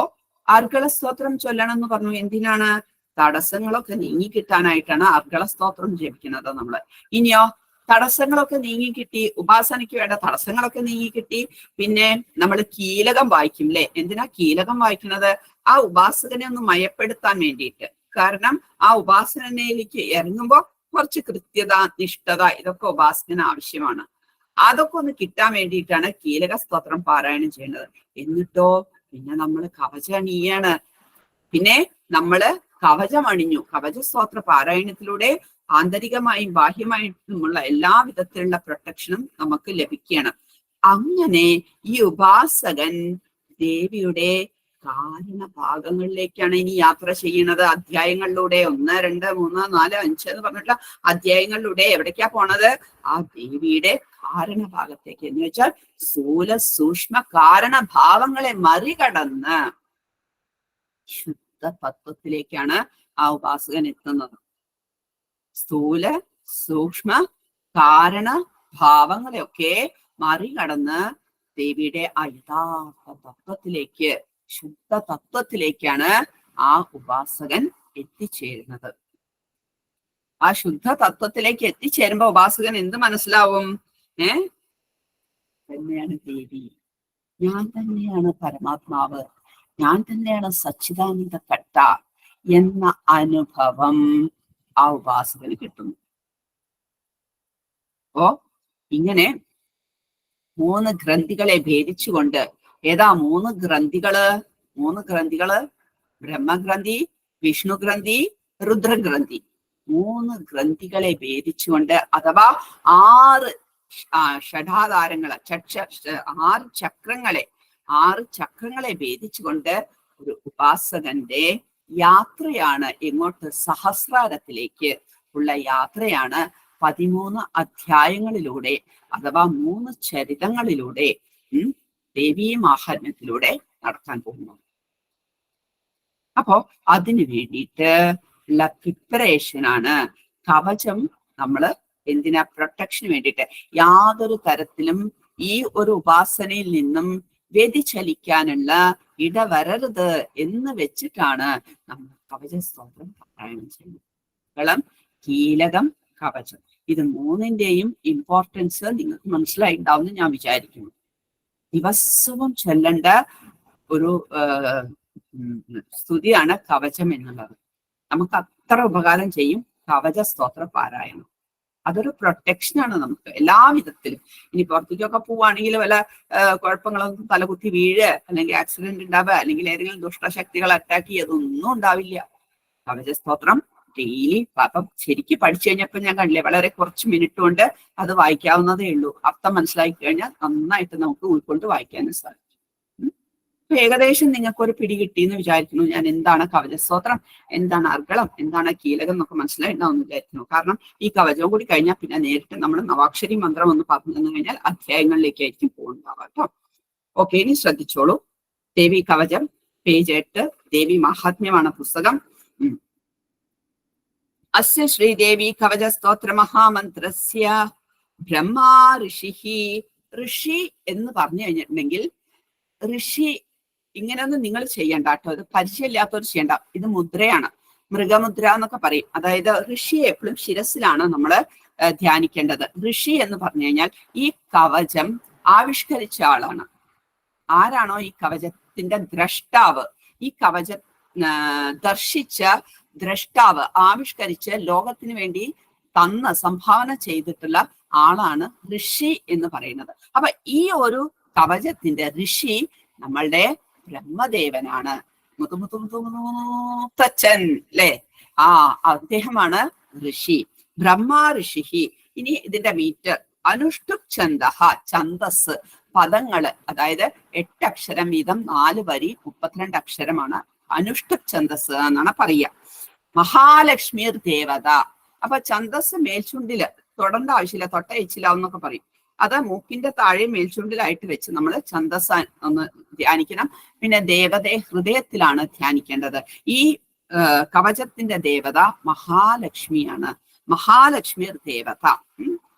അർഗള സ്തോത്രം ചൊല്ലണം എന്ന് പറഞ്ഞു. എന്തിനാണ്? തടസ്സങ്ങളൊക്കെ നീങ്ങിക്കിട്ടാനായിട്ടാണ് അർഗള സ്തോത്രം ജപിക്കുന്നത് നമ്മള്. ഇനിയോ തടസ്സങ്ങളൊക്കെ നീങ്ങിക്കിട്ടി, ഉപാസനയ്ക്ക് വേണ്ട തടസ്സങ്ങളൊക്കെ നീങ്ങിക്കിട്ടി. പിന്നെ നമ്മൾ കീലകം വായിക്കും അല്ലെ? എന്തിനാ കീലകം വായിക്കുന്നത്? ആ ഉപാസകനെ ഒന്ന് മയപ്പെടുത്താൻ വേണ്ടിയിട്ട്. കാരണം ആ ഉപാസനയിലേക്ക് ഇറങ്ങുമ്പോൾ കുറച്ച് കൃത്യത, നിഷ്ഠത ഇതൊക്കെ ഉപാസകന് ആവശ്യമാണ്. അതൊക്കെ ഒന്ന് കിട്ടാൻ വേണ്ടിയിട്ടാണ് കീലക സ്തോത്രം പാരായണം ചെയ്യുന്നത്. എന്നിട്ടോ പിന്നെ നമ്മൾ കവചണീയാണ്. പിന്നെ നമ്മള് കവചമണിഞ്ഞു. കവചസ്തോത്ര പാരായണത്തിലൂടെ ആന്തരികമായും ബാഹ്യമായിട്ടുമുള്ള എല്ലാ വിധത്തിലുള്ള പ്രൊട്ടക്ഷനും നമുക്ക് ലഭിക്കുകയാണ്. അങ്ങനെ ഈ ഉപാസകൻ ദേവിയുടെ കാരണഭാഗങ്ങളിലേക്കാണ് ഇനി യാത്ര ചെയ്യുന്നത്. അധ്യായങ്ങളിലൂടെ 1, 2, 3, 4, 5 എന്ന് പറഞ്ഞിട്ടുള്ള അധ്യായങ്ങളിലൂടെ എവിടേക്കാ പോണത്? ആ ദേവിയുടെ കാരണഭാഗത്തേക്ക്. എന്ന് വെച്ചാൽ സ്ഥൂല സൂക്ഷ്മ കാരണഭാവങ്ങളെ മറികടന്ന് ശുദ്ധ തത്വത്തിലേക്കാണ് ആ ഉപാസകൻ എത്തുന്നത്. സ്ഥൂല സൂക്ഷ്മ കാരണ ഭാവങ്ങളെയൊക്കെ മറികടന്ന് ദേവിയുടെ ആ യഥാർത്ഥ തത്വത്തിലേക്ക്, ശുദ്ധ തത്വത്തിലേക്കാണ് ആ ഉപാസകൻ എത്തിച്ചേരുന്നത്. ആ ശുദ്ധ തത്വത്തിലേക്ക് എത്തിച്ചേരുമ്പോ ഉപാസകൻ എന്ത് മനസ്സിലാവും? തന്നെയാണ് ദേവി, ഞാൻ തന്നെയാണ് പരമാത്മാവ്, ഞാൻ തന്നെയാണ് സച്ചിദാനന്ദ കട്ട എന്ന അനുഭവം ആ ഉപാസകന് കിട്ടുന്നു. അപ്പോ ഇങ്ങനെ 3 ഗ്രന്ഥികളെ ഭേദിച്ചുകൊണ്ട്, ഏതാ 3 ഗ്രന്ഥികള്? 3 ഗ്രന്ഥികള് ബ്രഹ്മഗ്രന്ഥി, വിഷ്ണുഗ്രന്ഥി, രുദ്രഗ്രന്ഥി. 3 ഗ്രന്ഥികളെ ഭേദിച്ചുകൊണ്ട്, അഥവാ 6 ഷഡാധാരങ്ങളെ 6 ചക്രങ്ങളെ ഭേദിച്ചുകൊണ്ട് ഒരു ഉപാസകന്റെ യാത്രയാണ്. എങ്ങോട്ട്? സഹസ്രാരത്തിലേക്ക് ഉള്ള യാത്രയാണ് 13 അധ്യായങ്ങളിലൂടെ, അഥവാ 3 ചരിതങ്ങളിലൂടെ ദേവീ മാഹാത്മ്യത്തിലൂടെ നടക്കാൻ പോകുന്നു. അപ്പോ അതിനു വേണ്ടിയിട്ട് ഉള്ള പ്രിപ്പറേഷനാണ് കവചം. നമ്മള് എന്തിനാ? പ്രൊട്ടക്ഷന് വേണ്ടിയിട്ട്. യാതൊരു തരത്തിലും ഈ ഒരു ഉപാസനയിൽ നിന്നും വ്യതിചലിക്കാനുള്ള ഇടവരരുത് എന്ന് വെച്ചിട്ടാണ് നമ്മൾ കവചസ്തോത്രം പാരായണം ചെയ്യുന്നത്. കീലകം, കവചം, ഇത് 3ന്റെയും ഇമ്പോർട്ടൻസ് നിങ്ങൾക്ക് മനസ്സിലായിട്ടുണ്ടാവുമെന്ന് ഞാൻ വിചാരിക്കുന്നു. ദിവസവും ചൊല്ലേണ്ട ഒരു സ്തുതിയാണ് കവചം എന്നുള്ളത്. നമുക്ക് അത്ര ഉപകാരം ചെയ്യും കവച സ്തോത്ര പാരായണം. അതൊരു പ്രൊട്ടക്ഷനാണ് നമുക്ക് എല്ലാ വിധത്തിലും. ഇനി പുറത്തേക്കൊക്കെ പോവുകയാണെങ്കിൽ വല്ല കുഴപ്പങ്ങളൊന്നും തലകുത്തി വീഴ്, അല്ലെങ്കിൽ ആക്സിഡന്റ് ഉണ്ടാവുക, അല്ലെങ്കിൽ ഏതെങ്കിലും ദുഷ്ടശക്തികൾ അറ്റാക്ക് ചെയ്തൊന്നും ഉണ്ടാവില്ല. കവചസ്തോത്രം ഡെയിലി അപ്പം ശരിക്കും പഠിച്ചു കഴിഞ്ഞപ്പോൾ ഞാൻ കണ്ടില്ലേ, വളരെ കുറച്ച് മിനിറ്റ് കൊണ്ട് അത് വായിക്കാവുന്നതേ ഉള്ളൂ. അർത്ഥം മനസ്സിലാക്കി കഴിഞ്ഞാൽ നന്നായിട്ട് നമുക്ക് ഉൾക്കൊണ്ട് വായിക്കാനും സാധിക്കും. ഏകദേശം നിങ്ങൾക്കൊരു പിടി കിട്ടിയെന്ന് വിചാരിക്കുന്നു. ഞാൻ എന്താണ് കവചസ്തോത്രം, എന്താണ് അർഗളം, എന്താണ് കീലകം എന്നൊക്കെ മനസ്സിലായിട്ടുണ്ടാവും വിചാരിക്കുന്നു. കാരണം ഈ കവചവും കൂടി കഴിഞ്ഞാൽ പിന്നെ നേരിട്ട് നമ്മൾ നവാക്ഷരി മന്ത്രം ഒന്ന് പറഞ്ഞു തന്നു കഴിഞ്ഞാൽ അധ്യായങ്ങളിലേക്കായിരിക്കും പോകുന്നുണ്ടാവുക കേട്ടോ. ഓക്കെ, ഇനി ശ്രദ്ധിച്ചോളൂ. ദേവി കവചം, പേജ് 8, ദേവി മഹാത്മ്യമാണ് പുസ്തകം. അസ്യ ശ്രീദേവി കവചസ്തോത്ര മഹാമന്ത്രസ്യ ബ്രഹ്മാ ഋഷിഹി. ഋഷി എന്ന് പറഞ്ഞു കഴിഞ്ഞിട്ടുണ്ടെങ്കിൽ ഋഷി ഇങ്ങനെയൊന്നും നിങ്ങൾ ചെയ്യണ്ട കേട്ടോ, ഇത് പരിചയമില്ലാത്തവർ ചെയ്യണ്ട. ഇത് മുദ്രയാണ്, മൃഗമുദ്ര എന്നൊക്കെ പറയും. അതായത് ഋഷിയെ എപ്പോഴും ശിരസിലാണ് നമ്മൾ ധ്യാനിക്കേണ്ടത്. ഋഷി എന്ന് പറഞ്ഞു കഴിഞ്ഞാൽ ഈ കവചം ആവിഷ്കരിച്ച ആളാണ്. ആരാണോ ഈ കവചത്തിന്റെ ദ്രഷ്ടാവ്, ഈ കവച ദർശിച്ച ദ്രഷ്ടാവ്, ആവിഷ്കരിച്ച് ലോകത്തിന് വേണ്ടി തന്ന സംഭാവന ചെയ്തിട്ടുള്ള ആളാണ് ഋഷി എന്ന് പറയുന്നത്. അപ്പൊ ഈ ഒരു കവചത്തിന്റെ ഋഷി നമ്മളുടെ ബ്രഹ്മദേവനാണ്. മുത്തുമുത്തച്ഛൻ അല്ലെ, അദ്ദേഹമാണ് ഋഷി. ബ്രഹ്മാ ഋഷിഹി. ഇനി ഇതിന്റെ മീറ്റർ അനുഷ്ഠുപ് ഛന്ദഃ, ഛന്ദസ് പദങ്ങള്, അതായത് 8 അക്ഷരം വീതം 4 വരി 32 അക്ഷരമാണ് അനുഷ്ഠുപ് ഛന്ദസ് എന്നാണ് പറയുക. മഹാലക്ഷ്മിർ ദേവത. അപ്പൊ ഛന്ദസ് മേൽചുണ്ടില് തൊടേണ്ട ആവശ്യമില്ല, തൊട്ടയച്ചില്ല എന്നൊക്കെ പറയും. അത് മൂക്കിന്റെ താഴെ മേൽചുണ്ടിലായിട്ട് വെച്ച് നമ്മൾ ഛന്ദസ് ഒന്ന് ധ്യാനിക്കണം. പിന്നെ ദേവതയെ ഹൃദയത്തിലാണ് ധ്യാനിക്കേണ്ടത്. ഈ കവചത്തിന്റെ ദേവത മഹാലക്ഷ്മിയാണ്. മഹാലക്ഷ്മിർ ദേവത.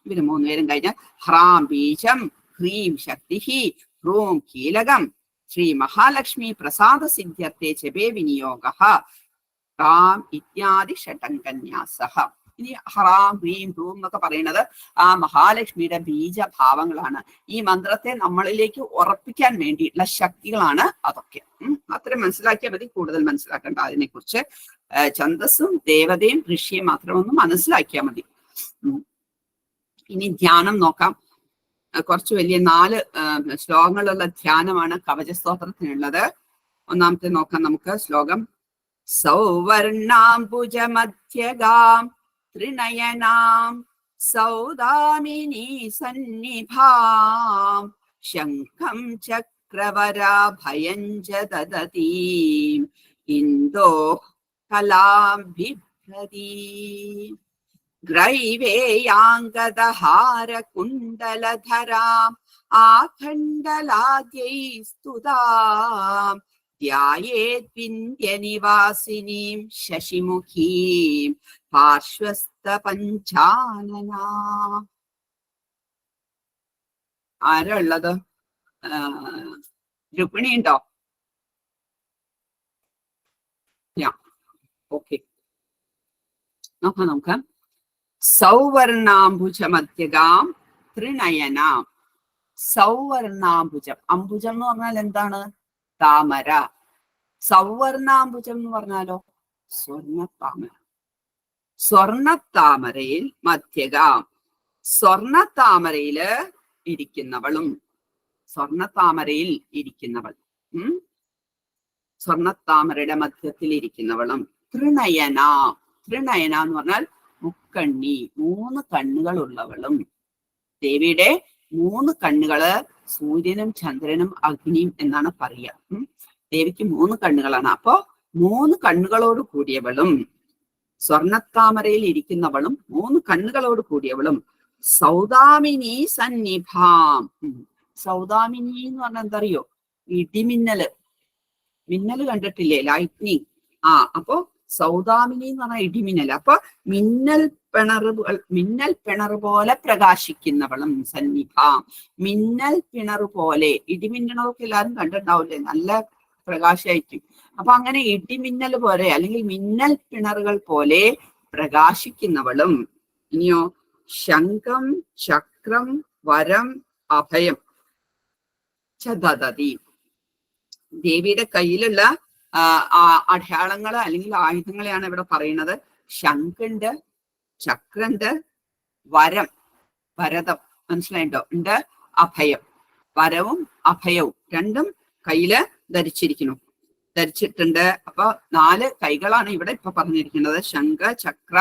ഇവര് 3 പേരും കഴിഞ്ഞാൽ ഹ്രാം ബീജം, ഹ്രീം ശക്തിഹി, ഹ്രൂം കീലകം, ശ്രീ മഹാലക്ഷ്മി പ്രസാദ സിദ്ധ്യർത്ഥേ ജപേ വിനിയോഗഃ റാം ഇത്യാദി ഷഡംഗന്യാസഃ. ഇനി ഹ്രാം ഹ്രീം ഹ്രൂം എന്നൊക്കെ പറയുന്നത് ആ മഹാലക്ഷ്മിയുടെ ബീജഭാവങ്ങളാണ്. ഈ മന്ത്രത്തെ നമ്മളിലേക്ക് ഉറപ്പിക്കാൻ വേണ്ടിയിട്ടുള്ള ശക്തികളാണ് അതൊക്കെ. അത്രയും മനസ്സിലാക്കിയാൽ മതി, കൂടുതൽ മനസ്സിലാക്കേണ്ട അതിനെ കുറിച്ച്. ഛന്ദസ്സും ദേവതയും ഋഷിയും മാത്രം ഒന്ന് മനസ്സിലാക്കിയാൽ മതി. ഇനി ധ്യാനം നോക്കാം. കുറച്ച് വലിയ 4 ശ്ലോകങ്ങളുള്ള ധ്യാനമാണ് കവചസ്തോത്രത്തിനുള്ളത്. ഒന്നാമത്തെ നോക്കാം നമുക്ക്. ശ്ലോകം സൗവർണാംബുജമധ്യഗാം ത്രിനയനാം സൗദാമിനി സന്നിഭാം ശംഖം ചക്രവരാഭയം ച ദദതീം ഇന്തോ കലാം ബിഭ്രതീം ഗ്രൈവേയാംഗദഹാര കുണ്ടലധരാം ആഖണ്ഡലാദ്യൈസ്തുതാം ധ്യായേത് വിന്ധ്യനിവാസിനീം ശശിമുഖീം പാർശ്വസ്ഥ പഞ്ചാനനാം. ആരാ ഉള്ളത്? രുക്മിണി ഉണ്ടോ? ഓക്കെ, നോക്കാം നമുക്ക്. സൗവർണാംബുജമധ്യഗാം ത്രിനയനാം. സൗവർണാംബുജം, അംബുജം എന്ന് പറഞ്ഞാൽ എന്താണ്? താമര. സൗവർണാംബുജം എന്ന് പറഞ്ഞാലോ സ്വർണത്താമര. സ്വർണത്താമരയിൽ മധ്യഗാം, സ്വർണത്താമരയില് ഇരിക്കുന്നവളും. സ്വർണത്താമരയിൽ ഇരിക്കുന്നവൾ, സ്വർണത്താമരയുടെ മധ്യത്തിൽ ഇരിക്കുന്നവളും. ത്രിനയന. ത്രിനയന എന്ന് പറഞ്ഞാൽ മുക്കണ്ണി, 3 കണ്ണുകൾ ഉള്ളവളും. ദേവിയുടെ 3 കണ്ണുകള് സൂര്യനും ചന്ദ്രനും അഗ്നിയും എന്നാണ് പറയുക. ദേവിക്ക് 3 കണ്ണുകളാണ്. അപ്പോ 3 കണ്ണുകളോട് കൂടിയവളും, സ്വർണത്താമരയിൽ ഇരിക്കുന്നവളും 3 കണ്ണുകളോട് കൂടിയവളും. സൗദാമിനി സന്നിഭാം. സൗദാമിനി എന്ന് പറഞ്ഞാൽ എന്താ അറിയോ? ഇടിമിന്നല്. മിന്നല് കണ്ടിട്ടില്ലേ? ലൈറ്റ്നിങ്. അപ്പോ സൗദാമിനി എന്ന് പറഞ്ഞാൽ ഇടിമിന്നൽ. അപ്പൊ മിന്നൽ പിണറ് പോലെ പ്രകാശിക്കുന്നവളും. സന്നിഭാം, മിന്നൽ പിണറ് പോലെ. ഇടിമിന്നലൊക്കെ എല്ലാവരും കണ്ടിട്ടുണ്ടാവില്ലേ? നല്ല പ്രകാശമായിരിക്കും. അപ്പൊ അങ്ങനെ ഇടിമിന്നൽ പോലെ അല്ലെങ്കിൽ മിന്നൽ പിണറുകൾ പോലെ പ്രകാശിക്കുന്നവളും. ഇനിയോ ശംഖം ചക്രം വരം അഭയം ചദതി. ദേവിയുടെ കയ്യിലുള്ള അടയാളങ്ങള് അല്ലെങ്കിൽ ആയുധങ്ങളെയാണ് ഇവിടെ പറയുന്നത്. ശംഖുണ്ട്, ചക്രണ്ട്, വരം, വരദം മനസ്സിലായിട്ടോ ഉണ്ട്, അഭയം. വരവും അഭയവും രണ്ടും കയ്യില് ധരിച്ചിട്ടുണ്ട്. അപ്പൊ 4 കൈകളാണ് ഇവിടെ ഇപ്പൊ പറഞ്ഞിരിക്കുന്നത്. ശംഖ, ചക്ര,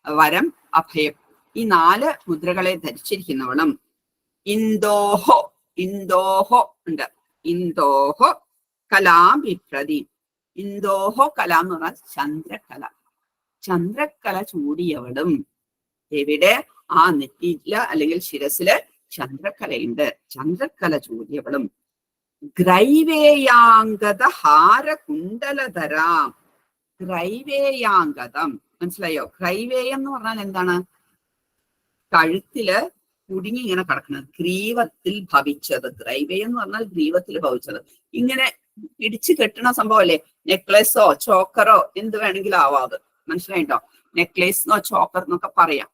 വരം, അഭയം. ഈ 4 മുദ്രകളെ ധരിച്ചിരിക്കുന്നവളും. ഇന്തോഹോ, ഇന്തോഹോ ഉണ്ട്. ഇന്തോഹോ കലാം ബിഭ്രതി. ഇന്തോഹോ കല എന്ന് പറഞ്ഞാൽ ചന്ദ്രകല. ചന്ദ്രകല ചൂടിയവളും. ദേവിയുടെ ആ നെറ്റിയില് അല്ലെങ്കിൽ ശിരസില് ചന്ദ്രകലയുണ്ട്. ചന്ദ്രകല ചൂടിയവളും. ഗ്രൈവേയാംഗത ഹാര കുണ്ടലധരാം. ഗ്രൈവേയാംഗതം മനസ്സിലായോ? ഗ്രൈവേയം എന്ന് പറഞ്ഞാൽ എന്താണ്? കഴുത്തില് കുടുങ്ങി ഇങ്ങനെ കിടക്കുന്നത്. ഗ്രീവത്തിൽ ഭവിച്ചത്, ഗ്രൈവേ എന്ന് പറഞ്ഞാൽ ഗ്രീവത്തിൽ ഭവിച്ചത്. ഇങ്ങനെ ഇടിച്ചു കെട്ടണ സംഭവം അല്ലേ. നെക്ലേസോ ചോക്കറോ എന്ത് വേണമെങ്കിലും ആവാതെ, മനസ്സിലായിട്ടോ. നെക്ലേസോ ചോക്കർ എന്നൊക്കെ പറയാം.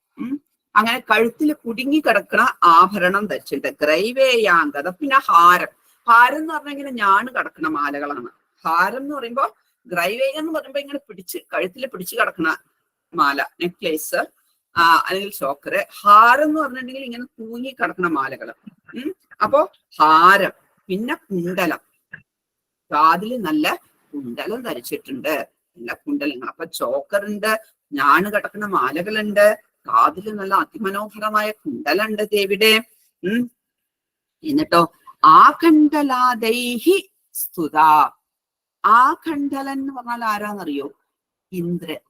അങ്ങനെ കഴുത്തിൽ കുടുങ്ങി കിടക്കണ ആഭരണം ധരിച്ചിട്ടുണ്ട്. ഗ്രൈവേയാങ്കത. പിന്നെ ഹാരം. ഹാരം എന്ന് പറഞ്ഞാൽ ഇങ്ങനെ ഞാണ് കിടക്കണ മാലകളാണ്. ഹാരം എന്ന് പറയുമ്പോ, ഗ്രൈവേയ എന്ന് പറയുമ്പോ ഇങ്ങനെ കഴുത്തിൽ പിടിച്ചു കിടക്കണ മാല, നെക്ലേസ് അല്ലെങ്കിൽ ചോക്കറ്. ഹാരം എന്ന് പറഞ്ഞിട്ടുണ്ടെങ്കിൽ ഇങ്ങനെ തൂങ്ങി കിടക്കണ മാലകൾ. അപ്പോ ഹാരം. പിന്നെ കുണ്ടലം, കാതില് നല്ല കുണ്ടലം ധരിച്ചിട്ടുണ്ട്, നല്ല കുണ്ടലങ്ങൾ. അപ്പൊ ചോക്കറുണ്ട്, ഞാണ് കിടക്കുന്ന മാലകളുണ്ട്, കാതില് നല്ല അതിമനോഹരമായ കുണ്ടലുണ്ട് ദേവിയുടെ. എന്നിട്ടോ ആകണ്ഡലാദൈഹി സ്തുത. ആകണ്ഡലൻ എന്ന് പറഞ്ഞാൽ ആരാന്നറിയോ? ഇന്ദ്രൻ.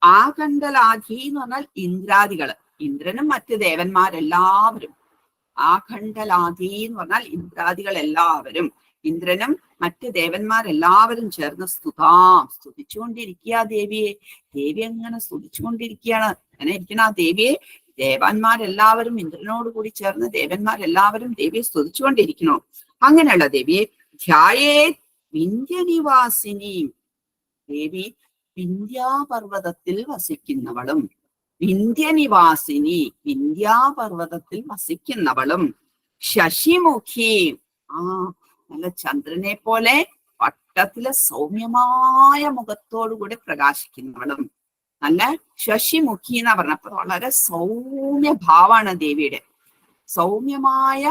ആകണ്ഡലാധി എന്ന് പറഞ്ഞാൽ ഇന്ദ്രാദികള്, ഇന്ദ്രനും മറ്റ് ദേവന്മാരെല്ലാവരും. ആകണ്ഡലാധി എന്ന് പറഞ്ഞാൽ ഇന്ദ്രാദികൾ എല്ലാവരും, ഇന്ദ്രനും മറ്റ് ദേവന്മാരെല്ലാവരും ചേർന്ന് സ്തുതിച്ചുകൊണ്ടിരിക്കുക ദേവിയെ. ദേവി അങ്ങനെ സ്തുതിച്ചുകൊണ്ടിരിക്കുകയാണ്. അങ്ങനെ ഇരിക്കുന്ന ആ ദേവിയെ ദേവന്മാരെല്ലാവരും ഇന്ദ്രനോട് കൂടി ചേർന്ന് ദേവന്മാരെല്ലാവരും ദേവിയെ സ്തുതിച്ചുകൊണ്ടിരിക്കണോ. അങ്ങനെയുള്ള ദേവിയെ ധ്യായേ വിന്ധ്യനിവാസിനി. ദേവി വിന്ധ്യാപർവ്വതത്തിൽ വസിക്കുന്നവളും, വിന്ധ്യനിവാസിനി, വിന്ധ്യാപർവ്വതത്തിൽ വസിക്കുന്നവളും, ശശിമുഖി, നല്ല ചന്ദ്രനെ പോലെ വട്ടത്തിലെ സൗമ്യമായ മുഖത്തോടുകൂടി പ്രകാശിക്കുന്നവളും. നല്ല ശശിമുഖി എന്നാ പറഞ്ഞപ്പോ വളരെ സൗമ്യ ഭാവാണ് ദേവിയുടെ. സൗമ്യമായ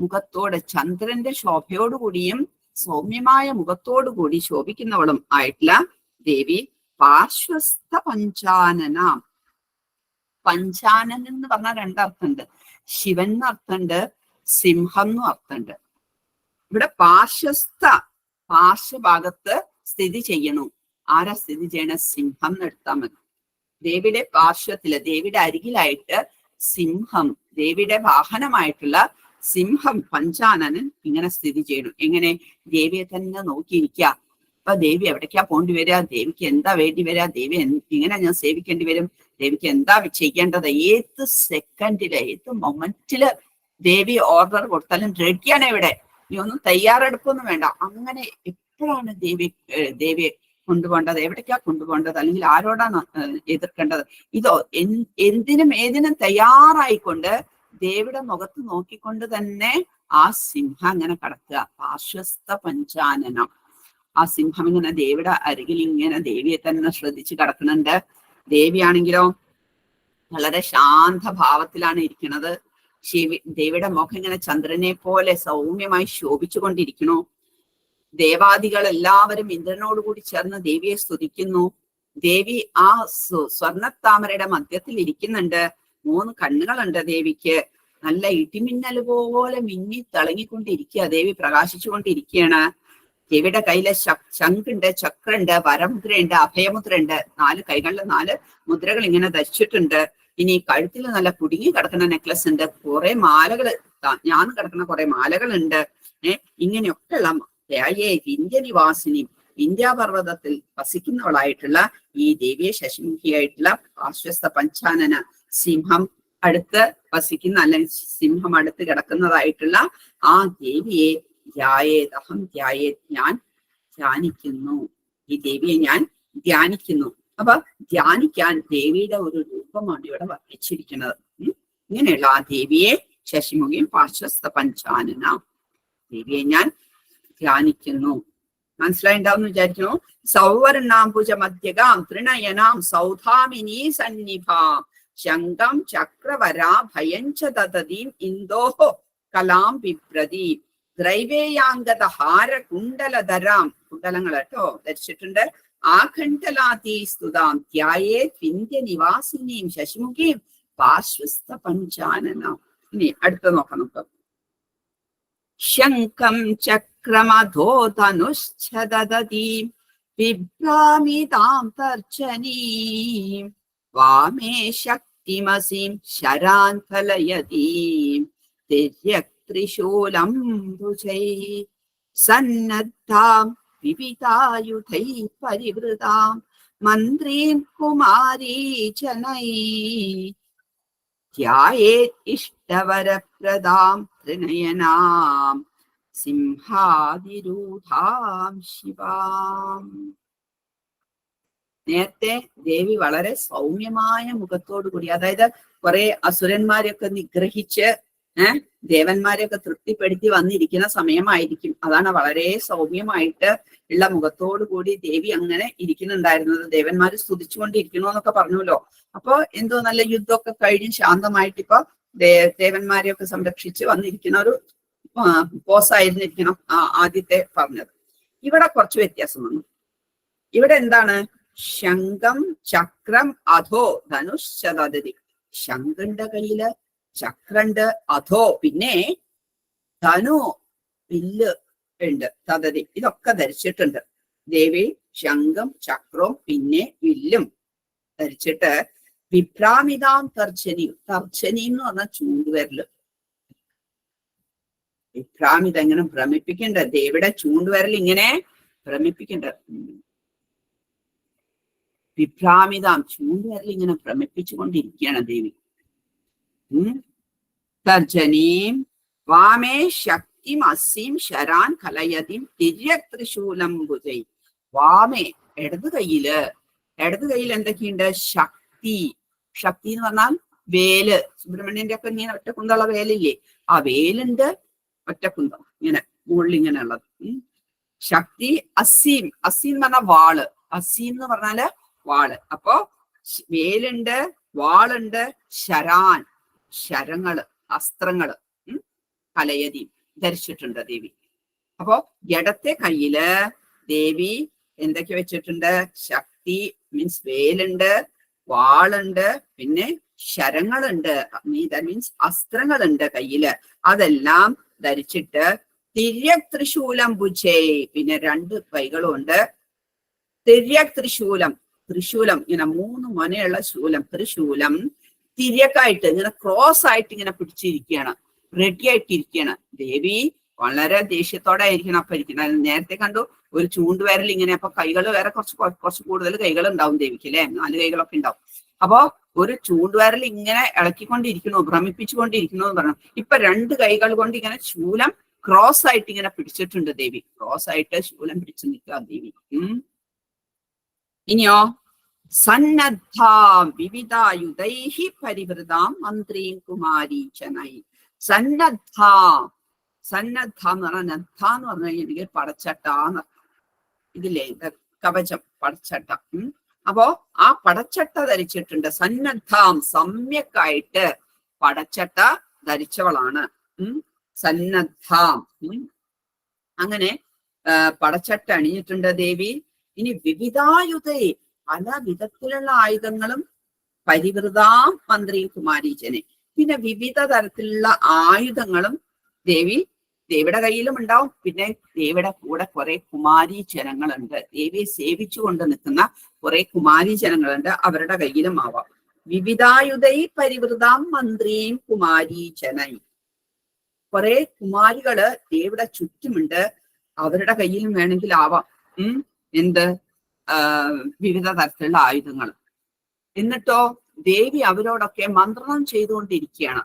മുഖത്തോട്, ചന്ദ്രന്റെ ശോഭയോടുകൂടിയും സൗമ്യമായ മുഖത്തോടുകൂടി ശോഭിക്കുന്നവളും ആയിട്ടുള്ള ദേവി പാർശ്വസ്ഥ പഞ്ചാനന. പഞ്ചാനൻ എന്ന് പറഞ്ഞാൽ രണ്ടർത്ഥമുണ്ട്. ശിവൻ എന്ന് അർത്ഥമുണ്ട്, സിംഹം എന്നും അർത്ഥമുണ്ട്. ഇവിടെ പാർശ്വഭാഗത്ത് സ്ഥിതി ചെയ്യണു. ആരാ സ്ഥിതി ചെയ്യണ? സിംഹം എടുത്താൽ മതി. ദേവിയുടെ പാർശ്വത്തില്, ദേവിയുടെ അരികിലായിട്ട് സിംഹം, ദേവിയുടെ വാഹനമായിട്ടുള്ള സിംഹം പഞ്ചാനനൻ ഇങ്ങനെ സ്ഥിതി ചെയ്യണു. എങ്ങനെ? ദേവിയെ തന്നെ നോക്കിയിരിക്കുക. അപ്പൊ ദേവി എവിടേക്കാ പോണ്ടി വരിക, ദേവിക്ക് എന്താ വേണ്ടി വരിക, ദേവി എങ്ങനെ ഞാൻ സേവിക്കേണ്ടി വരും, ദേവിക്ക് എന്താ ചെയ്യേണ്ടത്, ഏത് സെക്കൻഡില് ഏത് മൊമെന്റില് ദേവി ഓർഡർ കൊടുത്താലും റെഡിയാണ്. ഇവിടെ നീ ഒന്നും തയ്യാറെടുപ്പൊന്നും വേണ്ട. അങ്ങനെ എപ്പോഴാണ് ദേവിയെ കൊണ്ടുപോകേണ്ടത്, എവിടേക്കാ കൊണ്ടുപോകേണ്ടത്, അല്ലെങ്കിൽ ആരോടാണ് എതിർക്കേണ്ടത്, ഇതോ എന്തിനും ഏതിനും തയ്യാറായിക്കൊണ്ട് ദേവിയുടെ മുഖത്ത് നോക്കിക്കൊണ്ട് തന്നെ ആ സിംഹം അങ്ങനെ കടക്കുക. പാർശ്വസ്ഥ പഞ്ചാനനം. ആ സിംഹം ഇങ്ങനെ ദേവിയുടെ അരികിൽ ഇങ്ങനെ ദേവിയെ തന്നെ ശ്രദ്ധിച്ച് കിടക്കുന്നുണ്ട്. ദേവിയാണെങ്കിലോ വളരെ ശാന്തഭാവത്തിലാണ് ഇരിക്കുന്നത്. ദേവിയുടെ മുഖം ഇങ്ങനെ ചന്ദ്രനെ പോലെ സൗമ്യമായി ശോഭിച്ചുകൊണ്ടിരിക്കണു. ദേവാദികൾ എല്ലാവരും ഇന്ദ്രനോടുകൂടി ചേർന്ന് ദേവിയെ സ്തുതിക്കുന്നു. ദേവി ആ സ്വർണ്ണത്താമരയുടെ മധ്യത്തിൽ ഇരിക്കുന്നുണ്ട്. 3 കണ്ണുകളുണ്ട് ദേവിക്ക്. നല്ല ഇടിമിന്നൽ പോലെ മിന്നി തിളങ്ങിക്കൊണ്ടിരിക്കുക. ദേവി പ്രകാശിച്ചുകൊണ്ടിരിക്കുകയാണ്. ദേവിയുടെ കയ്യിലെ ശംഖുണ്ട്, ചക്രണ്ട്, വരമുദ്രയുണ്ട്, അഭയമുദ്രയുണ്ട്. 4 കൈകളിൽ 4 മുദ്രകൾ ഇങ്ങനെ ധരിച്ചിട്ടുണ്ട്. ഇനി കഴുത്തിൽ നല്ല കുടുങ്ങി കിടക്കുന്ന നെക്ലസ് ഉണ്ട്. കുറെ മാലകള്, ഞാൻ കിടക്കുന്ന കുറെ മാലകളുണ്ട്. ഇങ്ങനെയൊക്കെയുള്ള വിന്ധ്യനിവാസിനി, വിന്ധ്യാപർവ്വതത്തിൽ വസിക്കുന്നവളായിട്ടുള്ള ഈ ദേവിയെ ശശിമുഖിയായിട്ടുള്ള പാർശ്വസ്ഥ പഞ്ചാനന സിംഹം അടുത്ത് വസിക്കുന്ന, അല്ലെങ്കിൽ സിംഹം അടുത്ത് കിടക്കുന്നതായിട്ടുള്ള ആ ദേവിയെ ധ്യായേദഹം ധ്യായേത്, ഞാൻ ധ്യാനിക്കുന്നു. ഈ ദേവിയെ ഞാൻ ധ്യാനിക്കുന്നു. അപ്പൊ ധ്യാനിക്കാൻ ദേവിയുടെ ഒരു രൂപമാണ് ഇവിടെ വർണ്ണിച്ചിരിക്കുന്നത്. ഇങ്ങനെയുള്ള ആ ദേവിയെ ശശിമുഖിയും പാർശ്വസ്ഥ പഞ്ചാനന ദേവിയെ ഞാൻ ധ്യാനിക്കുന്നു. മനസ്സിലായിണ്ടാവും വിചാരിക്കുന്നു. സൗവർണാംബുജ മധ്യകാം തൃണയനാം സൗധാമിനീ സന്നിഭാം ശങ്കം ചക്രവരാഭയം ച ദദതീം ഇന്ദോഹോ കലാം ബിഭ്രതി ദ്രൈവേയാംഗത ഹാര കുണ്ടലധരാം, കുണ്ടലങ്ങൾ കേട്ടോ ധരിച്ചിട്ടുണ്ട്. ആഖണ്ഡലാതീ സ്തുതാം ധ്യായേ വിന്ധ്യനിവാസിനീം ശശിമുഖീം പാർശ്വസ്ഥ പഞ്ചാനന. ഇനി അടുത്ത നോക്കാം നമുക്ക്. ശംഖം ചക്രമധോധനുശ്ചദതീം വിഭ്രാമിതാം തർജനീം വാമേ ശക്തിമസീം ശരാൻ ഫലയതീം തിര്യക്ത്രിശൂലം ഭുജൈ സന്നദ്ധാം വിവിധായുധൈ പരിവൃതാം മന്ത്രീം കുമാരീ ജനൈ ധ്യായേത് ഇഷ്ടവരപ്രദാം ത്രിനയനാം സിംഹാതിരൂഢാം ശിവാം. നേരത്തെ ദേവി വളരെ സൗമ്യമായ മുഖത്തോടു കൂടി, അതായത് കുറെ അസുരന്മാരെയൊക്കെ നിഗ്രഹിച്ച് ദേവന്മാരെയൊക്കെ തൃപ്തിപ്പെടുത്തി വന്നിരിക്കുന്ന സമയമായിരിക്കും. അതാണ് വളരെ സൗമ്യമായിട്ട് ഉള്ള മുഖത്തോടു കൂടി ദേവി അങ്ങനെ ഇരിക്കുന്നുണ്ടായിരുന്നത്. ദേവന്മാര് സ്തുതിച്ചുകൊണ്ടിരിക്കണോ എന്നൊക്കെ പറഞ്ഞല്ലോ. അപ്പൊ എന്തോ നല്ല യുദ്ധമൊക്കെ കഴിഞ്ഞ് ശാന്തമായിട്ട് ഇപ്പൊ ദേവന്മാരെയൊക്കെ സംരക്ഷിച്ച് വന്നിരിക്കുന്ന ഒരു പോസായിരുന്നിരിക്കണം ആദ്യത്തെ പറഞ്ഞത്. ഇവിടെ കുറച്ച് വ്യത്യാസം വന്നു. ഇവിടെ എന്താണ്? ശംഖം ചക്രം അധോ ധനുഷ്. ശംഖുണ്ട് കയ്യില്, ചക്രണ്ട്, അധോ പിന്നെ ധനു വില്ല് ഉണ്ട്, തദതി ഇതൊക്കെ ധരിച്ചിട്ടുണ്ട് ദേവി. ശംഖം ചക്രവും പിന്നെ വില്ലും ധരിച്ചിട്ട് വിഭ്രാമിതാം തർജനി. തർജനി എന്ന് പറഞ്ഞാൽ ചൂണ്ടുവരല്. വിഭ്രാമിത ഇങ്ങനെ ഭ്രമിപ്പിക്കണ്ട. ദേവിയുടെ ചൂണ്ടുവരൽ ഇങ്ങനെ ഭ്രമിപ്പിക്കണ്ട. വിഭ്രാമിതാം ചൂണ്ടുവരൽ ഇങ്ങനെ ഭ്രമിപ്പിച്ചുകൊണ്ടിരിക്കുകയാണ് ദേവി. തർജനീം വാമേ ശക്തിം അസീം ശരാൻ കലയതിം തിര്യത്രിശൂലം ഭുജൈ. വാമേ ഇടത് കയ്യില് എന്തൊക്കെയുണ്ട്? ശക്തി. ശക്തി എന്ന് പറഞ്ഞാൽ വേല്. സുബ്രഹ്മണ്യന്റെ ഒക്കെ ഇങ്ങനെ ഒറ്റക്കുന്തമുള്ള വേലില്ലേ, ആ വേലുണ്ട്. ഒറ്റക്കുന്തം ഇങ്ങനെ മുകളിൽ ഇങ്ങനെ ഉള്ളത്. ശക്തി. അസീം. അസീം എന്ന് പറഞ്ഞാൽ വാള്. അസീം എന്ന് പറഞ്ഞാല് വാള്. അപ്പോ വേലുണ്ട്, വാളുണ്ട്. ശരാൻ ശരങ്ങള്, അസ്ത്രങ്ങള്. കലയതി ധരിച്ചിട്ടുണ്ട് ദേവി. അപ്പോ ഇടത്തെ കയ്യില് ദേവി എന്തൊക്കെ വെച്ചിട്ടുണ്ട്? ശക്തി മീൻസ് വേലുണ്ട്, വാളുണ്ട്, പിന്നെ ശരങ്ങളുണ്ട്, മീൻസ് അസ്ത്രങ്ങളുണ്ട് കയ്യില്. അതെല്ലാം ധരിച്ചിട്ട് തിര്യക് ത്രിശൂലം ഭുജേ. പിന്നെ 2 കൈകളും ഉണ്ട്. തിര്യക് ത്രിശൂലം. ത്രിശൂലം ഇങ്ങനെ 3 മൊനയുള്ള ശൂലം. ത്രിശൂലം തിര്യക്കായിട്ട് ഇങ്ങനെ ക്രോസ് ആയിട്ട് ഇങ്ങനെ പിടിച്ചിരിക്കുകയാണ്, റെഡി ആയിട്ടിരിക്കുകയാണ് ദേവി. വളരെ ദേഷ്യത്തോടെ ആയിരിക്കണം അപ്പൊ ഇരിക്കുന്നത്. നേരത്തെ കണ്ടു ഒരു ചൂണ്ടുവരൽ ഇങ്ങനെ. അപ്പൊ കൈകൾ വേറെ കുറച്ച് കൂടുതൽ കൈകൾ ഉണ്ടാവും ദേവിക്ക് അല്ലെ, 4 കൈകളൊക്കെ ഉണ്ടാവും. അപ്പോ ഒരു ചൂണ്ടുവരൽ ഇങ്ങനെ ഇളക്കിക്കൊണ്ടിരിക്കണു, ഭ്രമിപ്പിച്ചുകൊണ്ടിരിക്കണു എന്ന് പറഞ്ഞു. ഇപ്പൊ 2 കൈകൾ കൊണ്ട് ഇങ്ങനെ ശൂലം ക്രോസ് ആയിട്ട് ഇങ്ങനെ പിടിച്ചിട്ടുണ്ട് ദേവി. ക്രോസ് ആയിട്ട് ശൂലം പിടിച്ചു നിൽക്കുക ദേവി. ഇനിയോ സന്നദ്ധാം വിവിധായുധൈഹി പരിവൃതാം മന്ത്രീം കുമാരീചനൈ. സന്നദ്ധാം. സന്നദ്ധാം എന്ന് പറഞ്ഞാൽ നദ്ധാ എന്ന് പറഞ്ഞു കഴിഞ്ഞിട്ടുണ്ടെങ്കിൽ പടച്ചട്ടാന്ന്. ഇതില്ലേ കവചം, പടച്ചട്ട. അപ്പോ ആ പടച്ചട്ട ധരിച്ചിട്ടുണ്ട്. സന്നദ്ധാം സമ്യക്കായിട്ട് പടച്ചട്ട ധരിച്ചവളാണ് സന്നദ്ധാം. അങ്ങനെ പടച്ചട്ട അണിഞ്ഞിട്ടുണ്ട് ദേവി. ഇനി വിവിധായുധേ പല വിധത്തിലുള്ള ആയുധങ്ങളും. പരിവൃതാം മന്ത്രി കുമാരീജനെ. പിന്നെ വിവിധ തരത്തിലുള്ള ആയുധങ്ങളും ദേവിയുടെ കയ്യിലും ഉണ്ടാവും. പിന്നെ ദേവിയുടെ കൂടെ കുറെ കുമാരി ജനങ്ങളുണ്ട്. ദേവിയെ സേവിച്ചുകൊണ്ട് നിൽക്കുന്ന കുറെ കുമാരി ജനങ്ങളുണ്ട്, അവരുടെ കയ്യിലും ആവാം. വിവിധായുധൈ പരിവൃതാം മന്ത്രിയും കുമാരീജനൈ. കുറെ കുമാരികള് ദേവിയുടെ ചുറ്റുമുണ്ട്, അവരുടെ കയ്യിലും വേണമെങ്കിൽ ആവാം എന്ത് വിവിധ തരത്തിലുള്ള ആയുധങ്ങൾ. എന്നിട്ടോ ദേവി അവരോടൊക്കെ മന്ത്രണം ചെയ്തുകൊണ്ടിരിക്കുകയാണ്.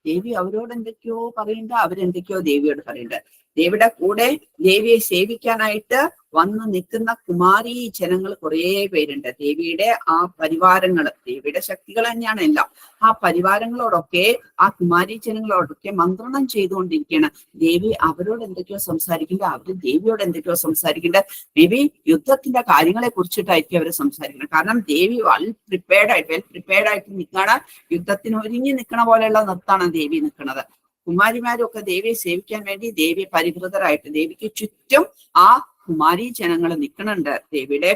ദേവി അവരോട് എന്തൊക്കെയോ പറയുന്നുണ്ട്, അവരെന്തൊക്കെയോ ദേവിയോട് പറയുന്നുണ്ട്. ദേവിയുടെ കൂടെ ദേവിയെ സേവിക്കാനായിട്ട് വന്ന് നിൽക്കുന്ന കുമാരി ജനങ്ങൾ കുറേ പേരുണ്ട്. ദേവിയുടെ ആ പരിവാരങ്ങൾ, ദേവിയുടെ ശക്തികൾ തന്നെയാണ് എല്ലാം. ആ പരിവാരങ്ങളോടൊക്കെ, ആ കുമാരി ജനങ്ങളോടൊക്കെ മന്ത്രണം ചെയ്തുകൊണ്ടിരിക്കുകയാണ്. ദേവി അവരോട് എന്തൊക്കെയോ സംസാരിക്കേണ്ടത്, അവര് ദേവിയോട് എന്തൊക്കെയോ സംസാരിക്കേണ്ടത്. മേ ബി യുദ്ധത്തിന്റെ കാര്യങ്ങളെ കുറിച്ചിട്ടായിരിക്കും അവർ സംസാരിക്കുന്നത്. കാരണം ദേവി വെൽ പ്രിപ്പയർഡ് ആയിട്ട് നിൽക്കുകയാണ്. യുദ്ധത്തിന് ഒരുങ്ങി നിൽക്കണ പോലെയുള്ള നിർത്താണ് ദേവി നിൽക്കുന്നത്. കുമാരിമാരും ഒക്കെ ദേവിയെ സേവിക്കാൻ വേണ്ടി ദേവി പരിവൃതരായിട്ട് ദേവിക്ക് ചുറ്റും ആ കുമാരി ജനങ്ങൾ നിൽക്കണുണ്ട്, ദേവിയുടെ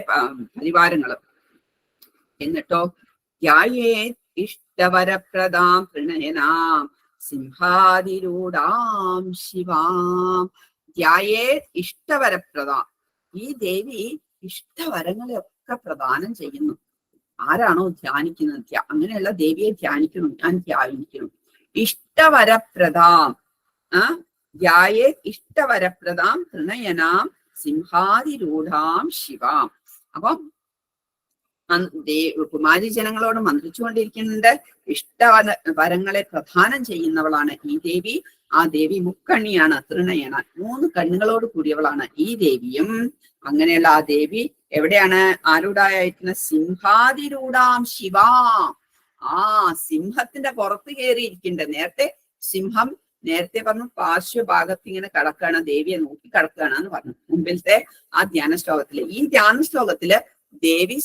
പരിവാരങ്ങൾ. എന്നിട്ടോ ധ്യായേ ഇഷ്ടവരപ്രദാം പ്രണയനാം സിംഹാതിരൂഢാം ശിവാം. ധ്യായേ ഇഷ്ടവരപ്രദാം. ഈ ദേവി ഇഷ്ടവരങ്ങളെയൊക്കെ പ്രദാനം ചെയ്യുന്നു. ആരാണോ ധ്യാനിക്കുന്നത്, അങ്ങനെയുള്ള ദേവിയെ ധ്യാനിക്കണം, ഞാൻ ധ്യാനിക്കണം. ഇഷ്ടവരപ്രദാം ധ്യായേ ഇഷ്ടവരപ്രദാം തൃണയനാം സിംഹാതിരൂഢാം ശിവാം. അപ്പം കുമാരി ജനങ്ങളോട് മന്ത്രിച്ചുകൊണ്ടിരിക്കുന്നുണ്ട്. വരങ്ങളെ പ്രദാനം ചെയ്യുന്നവളാണ് ഈ ദേവി. ആ ദേവി മുക്കണ്ണിയാണ്, തൃണയന, 3 കണ്ണുകളോട് കൂടിയവളാണ് ഈ ദേവിയും. അങ്ങനെയുള്ള ആ ദേവി എവിടെയാണ് ആരൂഢായിരിക്കുന്ന? സിംഹാതിരൂഢാം ശിവാം. ആ സിംഹത്തിന്റെ പുറത്ത് കയറിയിരിക്കുന്നുണ്ട്. നേരത്തെ പറഞ്ഞു പാർശ്വഭാഗത്ത് ഇങ്ങനെ കിടക്കുകയാണ്, ദേവിയെ നോക്കി കിടക്കുകയാണ് എന്ന് പറഞ്ഞു മുമ്പിലത്തെ ആ ധ്യാന ശ്ലോകത്തില്. ഈ ധ്യാന ശ്ലോകത്തില് ദേവി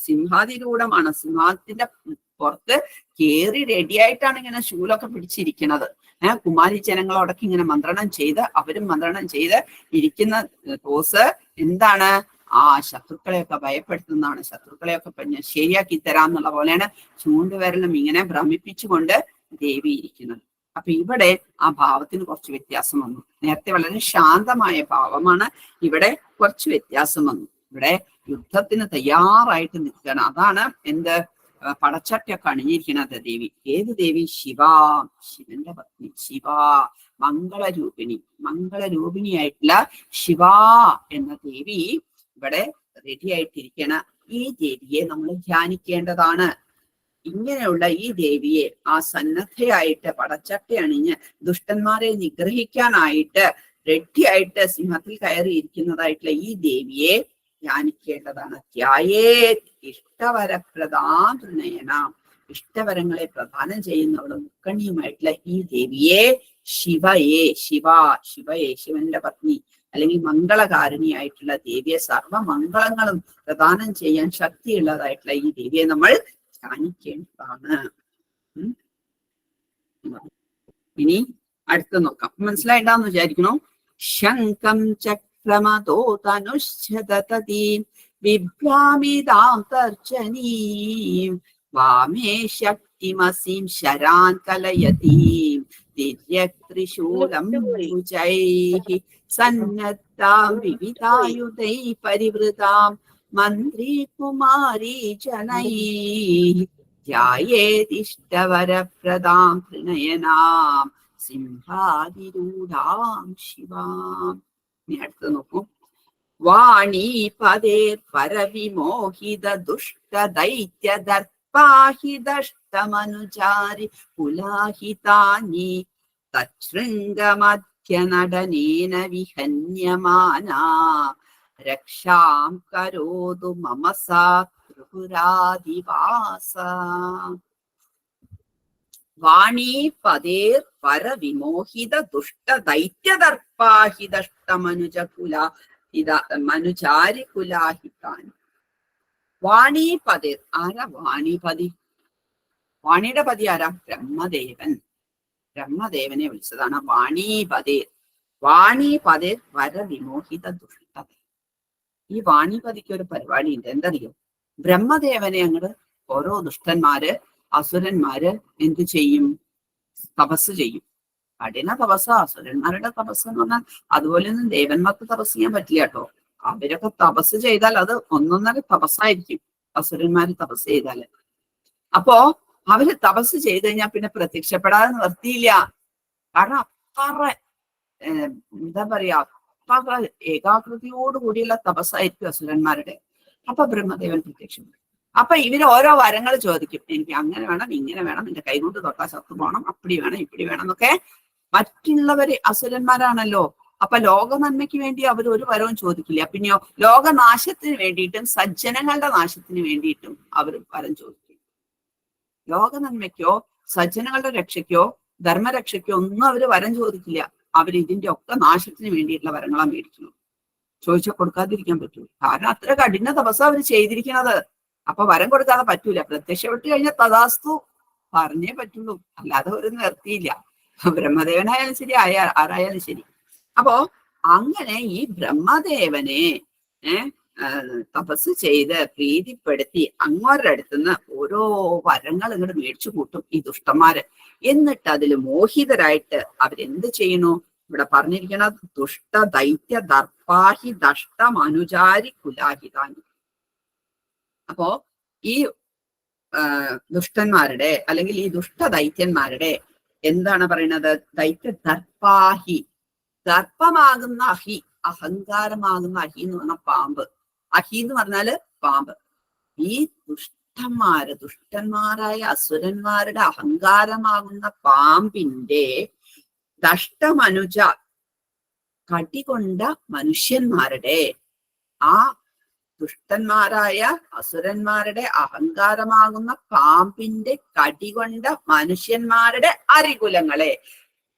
സിംഹാതിരൂഢമാണ്. സിംഹത്തിന്റെ പുറത്ത് കേറി റെഡിയായിട്ടാണ് ഇങ്ങനെ ശൂലൊക്കെ പിടിച്ചിരിക്കുന്നത്. കുമാരി ജനങ്ങളോടൊക്കെ ഇങ്ങനെ മന്ത്രണം ചെയ്ത്, അവരും മന്ത്രണം ചെയ്ത് ഇരിക്കുന്ന പോസ് എന്താണ്? ആ ശത്രുക്കളെയൊക്കെ ഭയപ്പെടുത്തുന്നതാണ്. ശത്രുക്കളെയൊക്കെ ശരിയാക്കി തരാന്നുള്ള പോലെയാണ് ചൂണ്ടുവിരലും ഇങ്ങനെ ഭ്രമിപ്പിച്ചുകൊണ്ട് ദേവി ഇരിക്കുന്നത്. അപ്പൊ ഇവിടെ ആ ഭാവത്തിന് കുറച്ച് വ്യത്യാസം വന്നു. നേരത്തെ വളരെ ശാന്തമായ ഭാവമാണ്, ഇവിടെ കുറച്ച് വ്യത്യാസം വന്നു. ഇവിടെ യുദ്ധത്തിന് തയ്യാറായിട്ട് നിൽക്കുകയാണ്. അതാണ് എന്ത്? പടച്ചട്ടയൊക്കെ അണിഞ്ഞിരിക്കുന്നത് ദേവി. ഏത് ദേവി? ശിവ, ശിവന്റെ പത്നി ശിവ, മംഗളരൂപിണിയായിട്ടുള്ള ശിവ എന്ന ദേവി ഇവിടെ റെഡി ആയിട്ടിരിക്കണ. ഈ ദേവിയെ നമ്മൾ ധ്യാനിക്കേണ്ടതാണ്. ഇങ്ങനെയുള്ള ഈ ദേവിയെ ആ സന്നദ്ധയായിട്ട് പടച്ചട്ട അണിഞ്ഞ് ദുഷ്ടന്മാരെ നിഗ്രഹിക്കാനായിട്ട് റെഡിയായിട്ട് സിംഹത്തിൽ കയറിയിരിക്കുന്നതായിട്ടുള്ള ഈ ദേവിയെ ധ്യാനിക്കേണ്ടതാണ്. ധ്യായേ ഇഷ്ടവരപ്രദാം തൃണയന, ഇഷ്ടവരങ്ങളെ പ്രദാനം ചെയ്യുന്നവളും മുക്കണ്ണിയുമായിട്ടുള്ള ഈ ദേവിയെ ശിവയെ ശിവന്റെ പത്നി അല്ലെങ്കിൽ മംഗളകാരിണിയായിട്ടുള്ള ദേവിയെ, സർവമംഗളങ്ങളും പ്രദാനം ചെയ്യാൻ ശക്തിയുള്ളതായിട്ടുള്ള ഈ ദേവിയെ നമ്മൾ ധ്യാനിക്കേണ്ടതാണ്. ഇനി അടുത്ത് നോക്കാം. മനസ്സിലായിട്ടാന്ന് വിചാരിക്കണോ? ശംഖം ചക്രമതോ തനുശ്ചതതീം വിഭ്രാമിതാം തർച്ചനീം വാമേ ശക്തിമസീം ശരാൻ കലയതീം ദിര്യത്രിശൂലം ഭുജൈഃ സന്നദ്ധാം വിവിധായുധൈ പരിവൃതാം മന്ത്രി കുമാരി ജനൈഃ ധ്യായേതിഷ്ടവരപ്രദാം തൃണയനാം സിംഹാതിരൂഢാം ശിവാം. ഇനി അടുത്ത് നോക്കൂ. വാണീപതേർ പരവിമോഹിത ദുഷ്ട ദൈത്യ ദർപ്പാഹിതഷ്ടമനുചാരി കുലാഹിതാനി തച്ഛൃംഗമധ്യനടനേന വിഹന്യമാനാ രക്ഷാം കരോതു മമ സാ ത്രിപുരാധിവാസ. വാണീപതേർ പരവിമോഹിത ദുഷ്ട ദൈത്യദർപ്പാഹിതഷ്ടമനുജ മനുചാരി കുലാഹിതാൻ. വാണീപതേർ ആരാ? വാണീപതി. വാണിയുടെ പതി ആരാ? ബ്രഹ്മദേവനെ വിളിച്ചതാണ് വാണീപതേർ. വാണീപതേർ പരവിമോഹിത ദുഷ്ടത. ഈ വാണിപതിക്ക് ഒരു പരിപാടി ഉണ്ട്. എന്തറിയോ? ബ്രഹ്മദേവനെ അങ്ങോട്ട് ഓരോ ദുഷ്ടന്മാര് അസുരന്മാര് എന്ത് ചെയ്യും? തപസ് ചെയ്യും. കഠിന തപസ്. അസുരന്മാരുടെ തപസ് എന്ന് പറഞ്ഞാൽ അതുപോലെയൊന്നും ദേവന്മാർക്ക് തപസ് ചെയ്യാൻ പറ്റില്ല കേട്ടോ. അവരൊക്കെ തപസ് ചെയ്താൽ അത് ഒന്നൊന്നര തപസ്സായിരിക്കും അസുരന്മാര് തപസ് ചെയ്താല്. അപ്പോ അവര് തപസ് ചെയ്ത് കഴിഞ്ഞാൽ പിന്നെ പ്രത്യക്ഷപ്പെടാതെ നിർത്തിയില്ല. കാരണം അത്ര എന്താ പറയാ, അത്ര ഏകാഗ്രതയോട് കൂടിയുള്ള തപസ്സായിരിക്കും അസുരന്മാരുടെ. അപ്പൊ ബ്രഹ്മദേവൻ പ്രത്യക്ഷപ്പെട്ടു. അപ്പൊ ഇവര് ഓരോ വരങ്ങൾ ചോദിക്കും. എനിക്ക് അങ്ങനെ വേണം, ഇങ്ങനെ വേണം, എന്റെ കൈകൊണ്ട് തൊട്ടാ ചത്തു പോകണം, അപ്പടി വേണം, ഇപ്പടി വേണം എന്നൊക്കെ. മറ്റുള്ളവര് അസുരന്മാരാണല്ലോ. അപ്പൊ ലോക നന്മയ്ക്ക് വേണ്ടി അവർ ഒരു വരവും ചോദിക്കില്ല. പിന്നെയോ ലോകനാശത്തിന് വേണ്ടിയിട്ടും സജ്ജനങ്ങളുടെ നാശത്തിന് വേണ്ടിയിട്ടും അവർ വരം ചോദിക്കും. ലോക നന്മയ്ക്കോ സജ്ജനങ്ങളുടെ രക്ഷയ്ക്കോ ധർമ്മരക്ഷയ്ക്കോ ഒന്നും അവര് വരം ചോദിക്കില്ല. അവർ ഇതിന്റെ ഒക്കെ നാശത്തിന് വേണ്ടിയിട്ടുള്ള വരങ്ങളാ മേടിക്കുന്നു. ചോദിച്ചാൽ കൊടുക്കാതിരിക്കാൻ പറ്റൂ. കാരണം അത്ര കഠിന തപസ്സാ അവര് ചെയ്തിരിക്കുന്നത്. അപ്പൊ വരം കൊടുക്കാതെ പറ്റൂല. പ്രത്യക്ഷപ്പെട്ട് കഴിഞ്ഞാൽ തഥാസ്തു പറഞ്ഞേ പറ്റുള്ളൂ, അല്ലാതെ ഒരു നിർത്തിയില്ല. ബ്രഹ്മദേവനായാലും ശരി, ആരായാലും ശരി. അപ്പോ അങ്ങനെ ഈ ബ്രഹ്മദേവനെ തപസ് ചെയ്ത് പ്രീതിപ്പെടുത്തി അങ്ങോരുടെ അടുത്തുനിന്ന് ഓരോ വരങ്ങൾ ഇങ്ങോട്ട് മേടിച്ചു കൂട്ടും ഈ ദുഷ്ടന്മാര്. എന്നിട്ട് അതിൽ മോഹിതരായിട്ട് അവരെന്ത് ചെയ്യണു? ഇവിടെ പറഞ്ഞിരിക്കുന്നത് ദുഷ്ട ദൈത്യ ദർപ്പാഹി ദഷ്ടം അനുചാരി കുലാഹിതാനി. അപ്പോ ഈ ദുഷ്ടന്മാരുടെ അല്ലെങ്കിൽ ഈ ദുഷ്ട ദൈത്യന്മാരുടെ എന്താണ് പറയുന്നത്? ദൈത്യ ദർപ്പാഹി, ദർപ്പമാകുന്ന അഹി, അഹങ്കാരമാകുന്ന അഹി എന്ന് പറഞ്ഞ പാമ്പ്. അഹി എന്ന് പറഞ്ഞാല് പാമ്പ്. ഈ ദുഷ്ടന്മാരായ അസുരന്മാരുടെ അഹങ്കാരമാകുന്ന പാമ്പിന്റെ ദഷ്ടമനുജ കടികൊണ്ട മനുഷ്യന്മാരുടെ, ആ ദുഷ്ടന്മാരായ അസുരന്മാരുടെ അഹങ്കാരമാകുന്ന പാമ്പിന്റെ കടികൊണ്ട മനുഷ്യന്മാരുടെ അരികുലങ്ങളെ,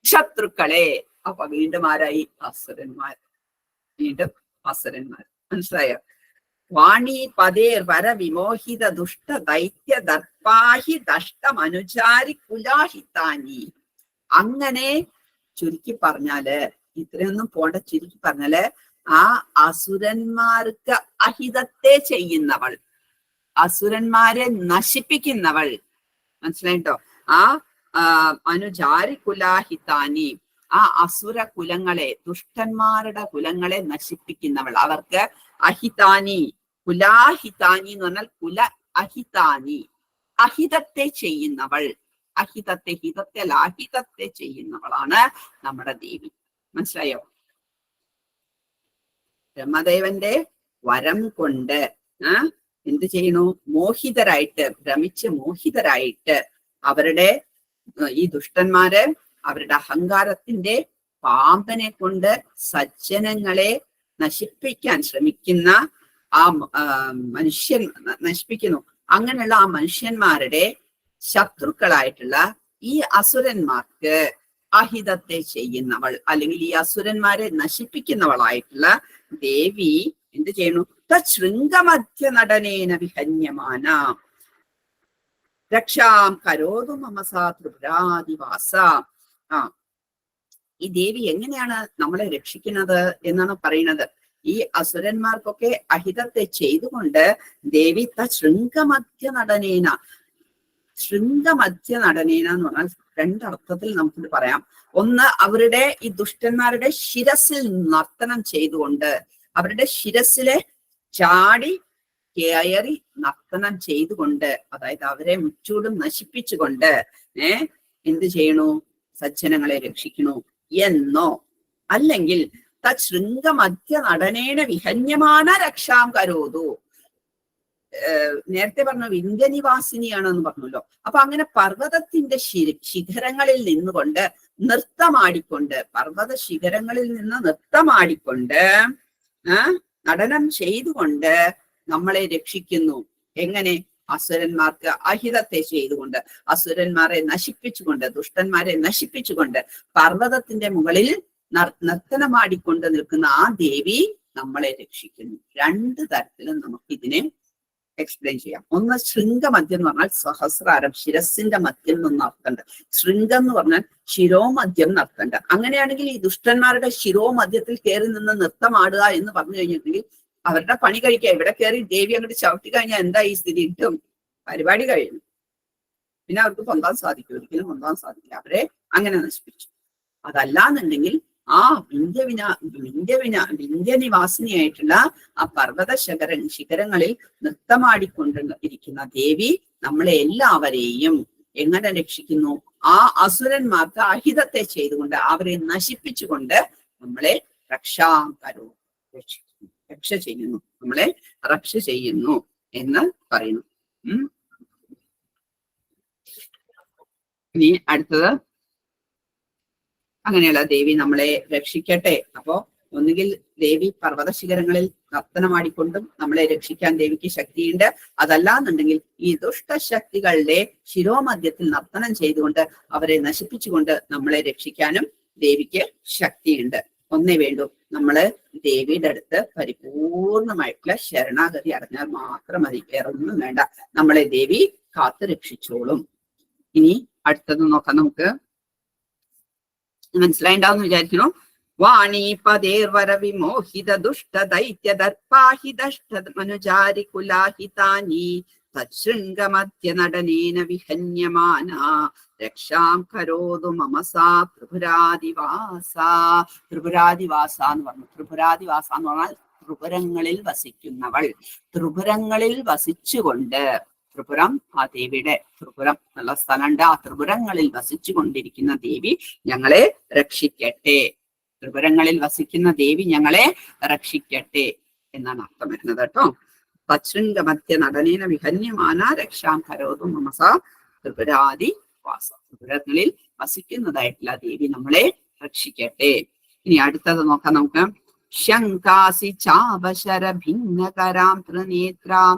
ശത്രുക്കളെ. അപ്പൊ വീണ്ടും ആരായി? അസുരന്മാർ. വീണ്ടും അസുരന്മാർ. മനസ്സിലായോ? വാണി പതേർ വര വിമോഹിത ദുഷ്ട ദൈത്യ ദർപ്പാഹി ദഷ്ടമനുചാരി കുലാഹിതാനി. അങ്ങനെ ചുരുക്കി പറഞ്ഞാല്, ഇത്രയൊന്നും പോണ്ട, ചുരുക്കി പറഞ്ഞാല് ആ അസുരന്മാർക്ക് അഹിതത്തെ ചെയ്യുന്നവൾ, അസുരന്മാരെ നശിപ്പിക്കുന്നവൾ. മനസ്സിലായിട്ടോ? ആ അനുചാരി കുലാഹിതാനി, ആ അസുര കുലങ്ങളെ, ദുഷ്ടന്മാരുടെ കുലങ്ങളെ നശിപ്പിക്കുന്നവൾ. അവർക്ക് അഹിതാനി, കുലാഹിതാനി എന്ന് പറഞ്ഞാൽ കുല അഹിതാനി, അഹിതത്തെ ചെയ്യുന്നവൾ. അഹിതത്തെ, ഹിതത്തെ അല്ല, അഹിതത്തെ ചെയ്യുന്നവളാണ് നമ്മുടെ ദേവി. മനസ്സിലായോ? ബ്രഹ്മദേവന്റെ വരം കൊണ്ട് എന്ത് ചെയ്യണു? മോഹിതരായിട്ട്, ഭ്രമിച്ച് മോഹിതരായിട്ട് അവരുടെ ഈ ദുഷ്ടന്മാര് അവരുടെ അഹങ്കാരത്തിന്റെ പാമ്പനെ കൊണ്ട് സജ്ജനങ്ങളെ നശിപ്പിക്കാൻ ശ്രമിക്കുന്ന ആ മനുഷ്യൻ നശിപ്പിക്കുന്നു. അങ്ങനെയുള്ള ആ മനുഷ്യന്മാരുടെ ശത്രുക്കളായിട്ടുള്ള ഈ അസുരന്മാർക്ക് അഹിതത്തെ ചെയ്യുന്നവൾ, അല്ലെങ്കിൽ ഈ അസുരന്മാരെ നശിപ്പിക്കുന്നവളായിട്ടുള്ള ദേവി എന്ത് ചെയ്യുന്നു? ശൃംഗമധ്യ നടനേന വിഹന്യമാന രക്ഷാം കരോതു മമസാ ത്രിപുരാദിവാസ. ഈ ദേവി എങ്ങനെയാണ് നമ്മളെ രക്ഷിക്കുന്നത് എന്നാണ് പറയുന്നത്. ഈ അസുരന്മാർക്കൊക്കെ അഹിതത്തെ ചെയ്തുകൊണ്ട് ദേവി ശൃംഗമധ്യ നടനേന, ശൃംഗമധ്യ നടനേന എന്ന് പറഞ്ഞാൽ രണ്ടർത്ഥത്തിൽ നമുക്കിത് പറയാം. ഒന്ന്, അവരുടെ ഈ ദുഷ്ടന്മാരുടെ ശിരസിൽ നർത്തനം ചെയ്തുകൊണ്ട്, അവരുടെ ശിരസിലെ ചാടി കയറി നർത്തനം ചെയ്തുകൊണ്ട്, അതായത് അവരെ മുച്ചൂടും നശിപ്പിച്ചുകൊണ്ട് എന്ത് ചെയ്യണു? സജ്ജനങ്ങളെ രക്ഷിക്കണു എന്നോ, അല്ലെങ്കിൽ ശൃംഗമധ്യ നടനേന വിഹന്യമാന രക്ഷാം കരോതു. നേരത്തെ പറഞ്ഞു വിന്ധ്യനിവാസിനിയാണെന്ന് പറഞ്ഞല്ലോ. അപ്പൊ അങ്ങനെ പർവ്വതത്തിന്റെ ശിഖരങ്ങളിൽ നിന്നുകൊണ്ട് നൃത്തമാടിക്കൊണ്ട്, പർവ്വത ശിഖരങ്ങളിൽ നിന്ന് നൃത്തമാടിക്കൊണ്ട് നടനം ചെയ്തുകൊണ്ട് നമ്മളെ രക്ഷിക്കുന്നു. എങ്ങനെ? അസുരന്മാർക്ക് അഹിതത്തെ ചെയ്തുകൊണ്ട്, അസുരന്മാരെ നശിപ്പിച്ചുകൊണ്ട്, ദുഷ്ടന്മാരെ നശിപ്പിച്ചുകൊണ്ട്, പർവ്വതത്തിന്റെ മുകളിൽ നർത്തനമാടിക്കൊണ്ട് നിൽക്കുന്ന ആ ദേവി നമ്മളെ രക്ഷിക്കുന്നു. രണ്ട് തരത്തിലും നമുക്ക് ഇതിനെ എക്സ്പ്ലെയിൻ ചെയ്യാം. ഒന്ന്, ശൃംഗമദ്യം എന്ന് പറഞ്ഞാൽ സഹസ്രാരം, ശിരസിന്റെ മദ്യം എന്ന് അർത്ഥമുണ്ട്. ശൃംഗം എന്ന് പറഞ്ഞാൽ ശിരോമദ്യം എന്നർത്ഥമുണ്ട്. അങ്ങനെയാണെങ്കിൽ ഈ ദുഷ്ടന്മാരുടെ ശിരോമദ്യത്തിൽ കയറി നിന്ന് നൃത്തമാടുക എന്ന് പറഞ്ഞു കഴിഞ്ഞിട്ടുണ്ടെങ്കിൽ അവരുടെ പണി കഴിക്കുക. ഇവിടെ കയറി ദേവി അങ്ങോട്ട് ചവിട്ടി കഴിഞ്ഞാൽ എന്താ ഈ സ്ഥിതി? ഇട്ടും പരിപാടി കഴിഞ്ഞു. പിന്നെ അവർക്ക് പൊന്താൻ സാധിക്കും? ഒരിക്കലും പൊന്താൻ സാധിക്കില്ല. അവരെ അങ്ങനെ നശിപ്പിച്ചു. അതല്ലാന്നുണ്ടെങ്കിൽ ആ വിന്ധ്യനിവാസിനിയായിട്ടുള്ള ആ പർവ്വത ശിഖരങ്ങളിൽ നൃത്തമാടിക്കൊണ്ട് ഇരിക്കുന്ന ദേവി നമ്മളെ എല്ലാവരെയും എങ്ങനെ രക്ഷിക്കുന്നു? ആ അസുരന്മാർക്ക് അഹിതത്തെ ചെയ്തുകൊണ്ട്, അവരെ നശിപ്പിച്ചുകൊണ്ട് നമ്മളെ രക്ഷാകരോ, രക്ഷ ചെയ്യുന്നു, നമ്മളെ രക്ഷ ചെയ്യുന്നു എന്ന് പറയുന്നു. ഇനി അടുത്തത്, അങ്ങനെയുള്ള ദേവി നമ്മളെ രക്ഷിക്കട്ടെ. അപ്പോ ഒന്നുകിൽ ദേവി പർവ്വത ശിഖരങ്ങളിൽ നർത്തനമാടിക്കൊണ്ടും നമ്മളെ രക്ഷിക്കാൻ ദേവിക്ക് ശക്തിയുണ്ട്. അതല്ലാന്നുണ്ടെങ്കിൽ ഈ ദുഷ്ടശക്തികളുടെ ശിരോമധ്യത്തിൽ നർത്തനം ചെയ്തുകൊണ്ട് അവരെ നശിപ്പിച്ചുകൊണ്ട് നമ്മളെ രക്ഷിക്കാനും ദേവിക്ക് ശക്തിയുണ്ട്. ഒന്നേ വേണ്ടു, നമ്മള് ദേവിയുടെ അടുത്ത് പരിപൂർണമായിട്ടുള്ള ശരണാഗതി അടഞ്ഞാൽ മാത്രം മതി. വേറൊന്നും വേണ്ട. നമ്മളെ ദേവി കാത്തു രക്ഷിച്ചോളും. ഇനി അടുത്തത് നോക്കാം. നമുക്ക് മനസ്സിലായിണ്ടാവുന്ന വിചാരിക്കുന്നു. വാണി പതേർവര വിമോഹിത ദുഷ്ട ദൈത്യ ദർപ്പാഹി ദഷ്ട മനുജാരി കുലാഹിതാനി തശൃംഗമധ്യ നടനേന വിഹന്യമാന രക്ഷാം കരോതു മമസാ ത്രിപുരാദിവാസ. ത്രിപുരാദിവാസ എന്ന് പറഞ്ഞു. ത്രിപുരാദിവാസ എന്ന് പറഞ്ഞാൽ ത്രിപുരങ്ങളിൽ വസിക്കുന്നവൾ. ത്രിപുരങ്ങളിൽ വസിച്ചുകൊണ്ട്, ത്രിപുരം ആ ദേവിയുടെ, ത്രിപുരം എന്നുള്ള സ്ഥലമുണ്ട്. ആ ത്രിപുരങ്ങളിൽ വസിച്ചു കൊണ്ടിരിക്കുന്ന ദേവി ഞങ്ങളെ രക്ഷിക്കട്ടെ. ത്രിപുരങ്ങളിൽ വസിക്കുന്ന ദേവി ഞങ്ങളെ രക്ഷിക്കട്ടെ എന്നാണ് അർത്ഥം വരുന്നത് കേട്ടോ. തശൃംഗമധ്യ നടനേന വിഹന്യമാന രക്ഷാം കരോതു മമസ ത്രിപുരാദി വാസ. ത്രിപുരങ്ങളിൽ വസിക്കുന്നതായിട്ടുള്ള ദേവി നമ്മളെ രക്ഷിക്കട്ടെ. ഇനി അടുത്തത് നോക്കാം നമുക്ക്. ശങ്കാസി ചാപശര ഭിന്നകരാം ത്രിനേത്രാം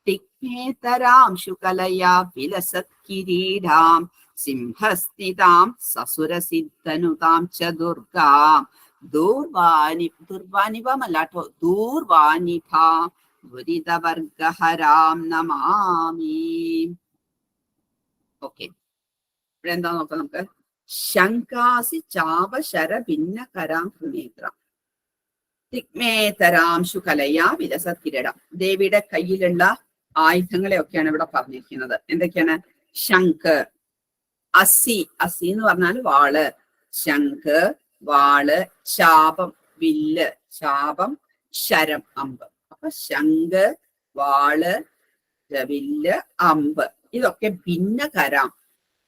തിഗ്മേതരാം ശുകലയാ വിലസത് കിരീടാം സിംഹസ്ഥിതാം സസുരസിദ്ധനുതാം ച ദുർഗാം ദൂർവാനിഭമല്ലാട്ടോ ദൂർവാനിഭ ദുരിതവർഗഹരാം നമാമി. ഓക്കെ, ഇവിടെ എന്താ നോക്കാം നമുക്ക്. ശങ്കാസി ചാപശര ഭിന്നകരാം ത്രിനേത്രാം തിഗ്മേതരാം ശുകലയാ വിലസത് കിരീടം. ദേവിയുടെ കയ്യിലുള്ള ആയുധങ്ങളെ ഒക്കെയാണ് ഇവിടെ പറഞ്ഞിരിക്കുന്നത്. എന്തൊക്കെയാണ്? ശംഖ്, അസി, അസി എന്ന് പറഞ്ഞാൽ വാള്, ശംഖ് വാള്, ശാപം വില്ല്, ശാപം ശരം അമ്പ്. അപ്പൊ ശംഖ് വാള് വില്ല് അമ്പ് ഇതൊക്കെ ഭിന്നകരാം,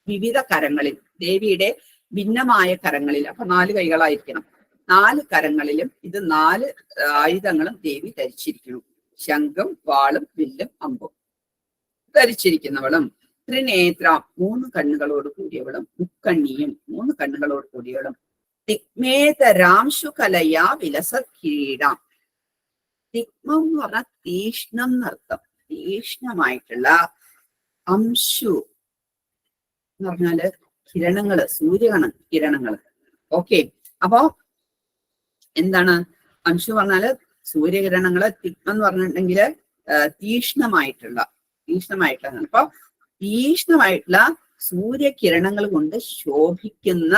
വിവിധ കരങ്ങളിൽ, ദേവിയുടെ ഭിന്നമായ കരങ്ങളിൽ. അപ്പൊ 4 കൈകളായിരിക്കണം. 4 കരങ്ങളിലും ഇത് 4 ആയുധങ്ങളും ദേവി ധരിച്ചിരിക്കണം. ശംഖും വാളും വില്ലും അമ്പും ധരിച്ചിരിക്കുന്നവളും. ത്രിനേത്ര 3 കണ്ണുകളോട് കൂടിയവളും, മുക്കണ്ണിയും 3 കണ്ണുകളോട് കൂടിയവളും. തിഗ്മേതരാംശു കലയാ വിലസത് കിരീടം. തിഗ്മം എന്ന് പറഞ്ഞാൽ തീഷ്ണം എന്നർത്ഥം. തീഷ്ണമായിട്ടുള്ള, അംശു എന്ന് പറഞ്ഞാല് കിരണങ്ങള്, കിരണങ്ങള്. ഓക്കെ, അപ്പോ എന്താണ് അംശു പറഞ്ഞാല്? സൂര്യകിരണങ്ങള്. തിഗ്മം എന്ന് പറഞ്ഞിട്ടുണ്ടെങ്കില് തീഷ്ണമായിട്ടുള്ള. അപ്പൊ തീഷ്ണമായിട്ടുള്ള സൂര്യകിരണങ്ങൾ കൊണ്ട് ശോഭിക്കുന്ന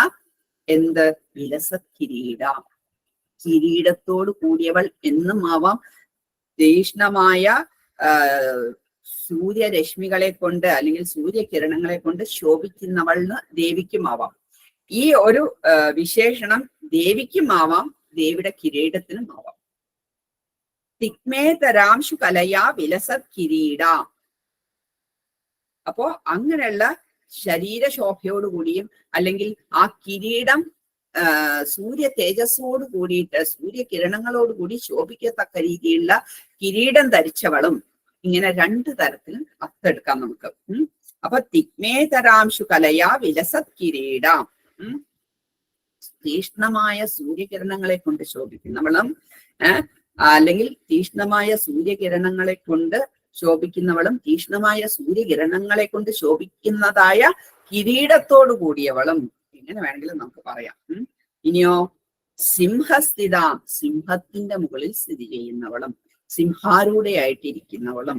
എന്ത്? വിലസത് കിരീടം. കിരീടത്തോട് കൂടിയവൾ എന്നും ആവാം. തീഷ്ണമായ സൂര്യരശ്മികളെ കൊണ്ട് അല്ലെങ്കിൽ സൂര്യകിരണങ്ങളെ കൊണ്ട് ശോഭിക്കുന്നവൾന്ന് ദേവിക്കുമാവാം. ഈ ഒരു വിശേഷണം ദേവിക്കുമാവാം, ദേവിയുടെ കിരീടത്തിനും ആവാം. തിഗ്മേതരാംശു കലയാ വിലസത് കിരീട. അപ്പോ അങ്ങനെയുള്ള ശരീരശോഭയോടുകൂടിയും അല്ലെങ്കിൽ ആ കിരീടം സൂര്യ തേജസ്സോട് കൂടിയിട്ട് സൂര്യകിരണങ്ങളോടുകൂടി ശോഭിക്കത്തക്ക രീതിയിലുള്ള കിരീടം ധരിച്ചവളും. ഇങ്ങനെ 2 തരത്തിലും അർത്തെടുക്കാം നമുക്ക്. അപ്പൊ തിഗ്മേതരാംശു കലയാ വിലസത് കിരീട, തീഷ്ണമായ സൂര്യകിരണങ്ങളെ കൊണ്ട് ശോഭിക്കുന്നവളും, അല്ലെങ്കിൽ തീഷ്ണമായ സൂര്യകിരണങ്ങളെ കൊണ്ട് ശോഭിക്കുന്നവളും, തീഷ്ണമായ സൂര്യകിരണങ്ങളെ കൊണ്ട് ശോഭിക്കുന്നതായ കിരീടത്തോടു കൂടിയവളും. ഇങ്ങനെ വേണമെങ്കിലും നമുക്ക് പറയാം. ഇനിയോ സിംഹസ്ഥിത, സിംഹത്തിന്റെ മുകളിൽ സ്ഥിതി ചെയ്യുന്നവളും, സിംഹാരൂഢയായിട്ടിരിക്കുന്നവളും,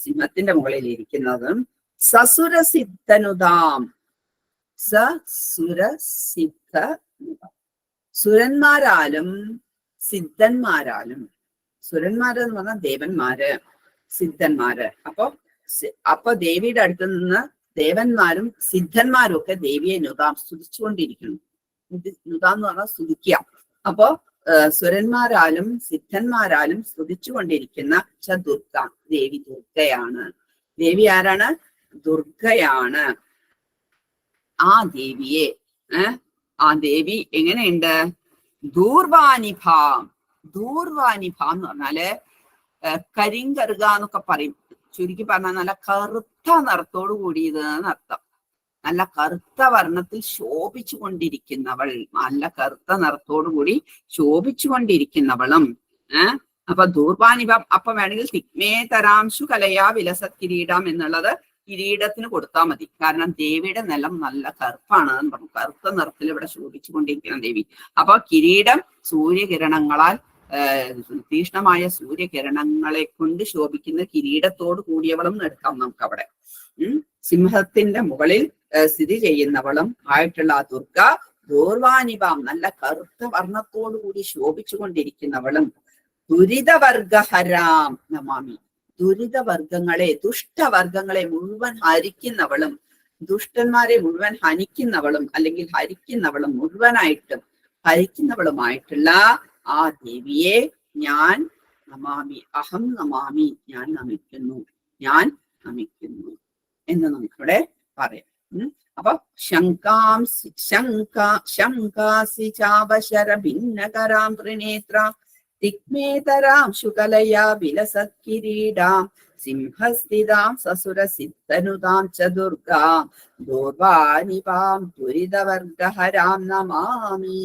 സിംഹത്തിന്റെ മുകളിൽ ഇരിക്കുന്നതും. സസുരസിദ്ധനുതാം, സസുരസിദ്ധ, സുരന്മാരാലും സിദ്ധന്മാരാലും. സുരന്മാരെന്ന് പറഞ്ഞാൽ ദേവന്മാര്, സിദ്ധന്മാര്. അപ്പൊ ദേവിയുടെ അടുത്ത് നിന്ന് ദേവന്മാരും സിദ്ധന്മാരും ഒക്കെ ദേവിയെ നുതാം, സ്തുതിച്ചുകൊണ്ടിരിക്കുന്നു. നുതാം എന്ന് പറഞ്ഞാൽ സ്തുതിക്കുക. അപ്പോ സുരന്മാരാലും സിദ്ധന്മാരാലും സ്തുതിച്ചുകൊണ്ടിരിക്കുന്ന ദുർഗ, ദേവി ദുർഗയാണ്. ദേവി ആരാണ്? ദുർഗയാണ്. ആ ദേവിയെ ആ ദേവി എങ്ങനെയുണ്ട്? ദൂർവാനിഭ. ദൂർവാനിഭ എന്ന് പറഞ്ഞാല് കരിങ്കറുക എന്നൊക്കെ പറയും. ചുരുക്കി പറഞ്ഞാൽ നല്ല കറുത്ത നിറത്തോടു കൂടിയത് എന്നർത്ഥം. നല്ല കറുത്ത വർണ്ണത്തിൽ ശോഭിച്ചു കൊണ്ടിരിക്കുന്നവൾ, നല്ല കറുത്ത നിറത്തോടു കൂടി ശോഭിച്ചു കൊണ്ടിരിക്കുന്നവളും. അപ്പൊ ദൂർവാനിഭ. അപ്പൊ വേണമെങ്കിൽ തിഗ്മേതരാംശു കലയാ വിലസത് കിരീടം എന്നുള്ളത് കിരീടത്തിന് കൊടുത്താൽ മതി. കാരണം ദേവിയുടെ നിലം നല്ല കറുപ്പാണ് എന്ന് പറഞ്ഞു. കറുത്ത നിറത്തിൽ ഇവിടെ ശോഭിച്ചു കൊണ്ടിരിക്കുന്ന ദേവി. അപ്പൊ കിരീടം സൂര്യകിരണങ്ങളാൽ, തീഷ്ണമായ സൂര്യകിരണങ്ങളെ കൊണ്ട് ശോഭിക്കുന്ന കിരീടത്തോട് കൂടിയവളും എടുക്കാം നമുക്ക് അവിടെ. സിംഹത്തിന്റെ മുകളിൽ സ്ഥിതി ചെയ്യുന്നവളും ആയിട്ടുള്ള ആ ദുർഗ ദൂർവാനിഭാം, നല്ല കറുത്ത വർണ്ണത്തോടു കൂടി ശോഭിച്ചു കൊണ്ടിരിക്കുന്നവളും. ദുരിതവർഗഹരാം നമാമി. ദുരിതവർഗങ്ങളെ, ദുഷ്ടവർഗങ്ങളെ മുഴുവൻ ഹരിക്കുന്നവളും, ദുഷ്ടന്മാരെ മുഴുവൻ ഹനിക്കുന്നവളും അല്ലെങ്കിൽ ഹരിക്കുന്നവളും, മുഴുവനായിട്ടും ഹരിക്കുന്നവളുമായിട്ടുള്ള ആ ദേവിയെ ഞാൻ നമാമി, അഹം നമാമി, ഞാൻ നമിക്കുന്നു, ഞാൻ നമിക്കുന്നു എന്ന് നമുക്കിവിടെ പറയാം. അപ്പൊ ശങ്കാസി ചാവശര ഭിന്നകരാം ത്രിനേത്ര തിക്മേതരാം ശുകലയാ വിലസത്കിരീടാം സിംഹസ്ഥിതാം സസുരസിദ്ധനുതാം ച ദുർഗാം ദൂർവാനിപാം ദുരിതവർഗഹരാം നമാമി.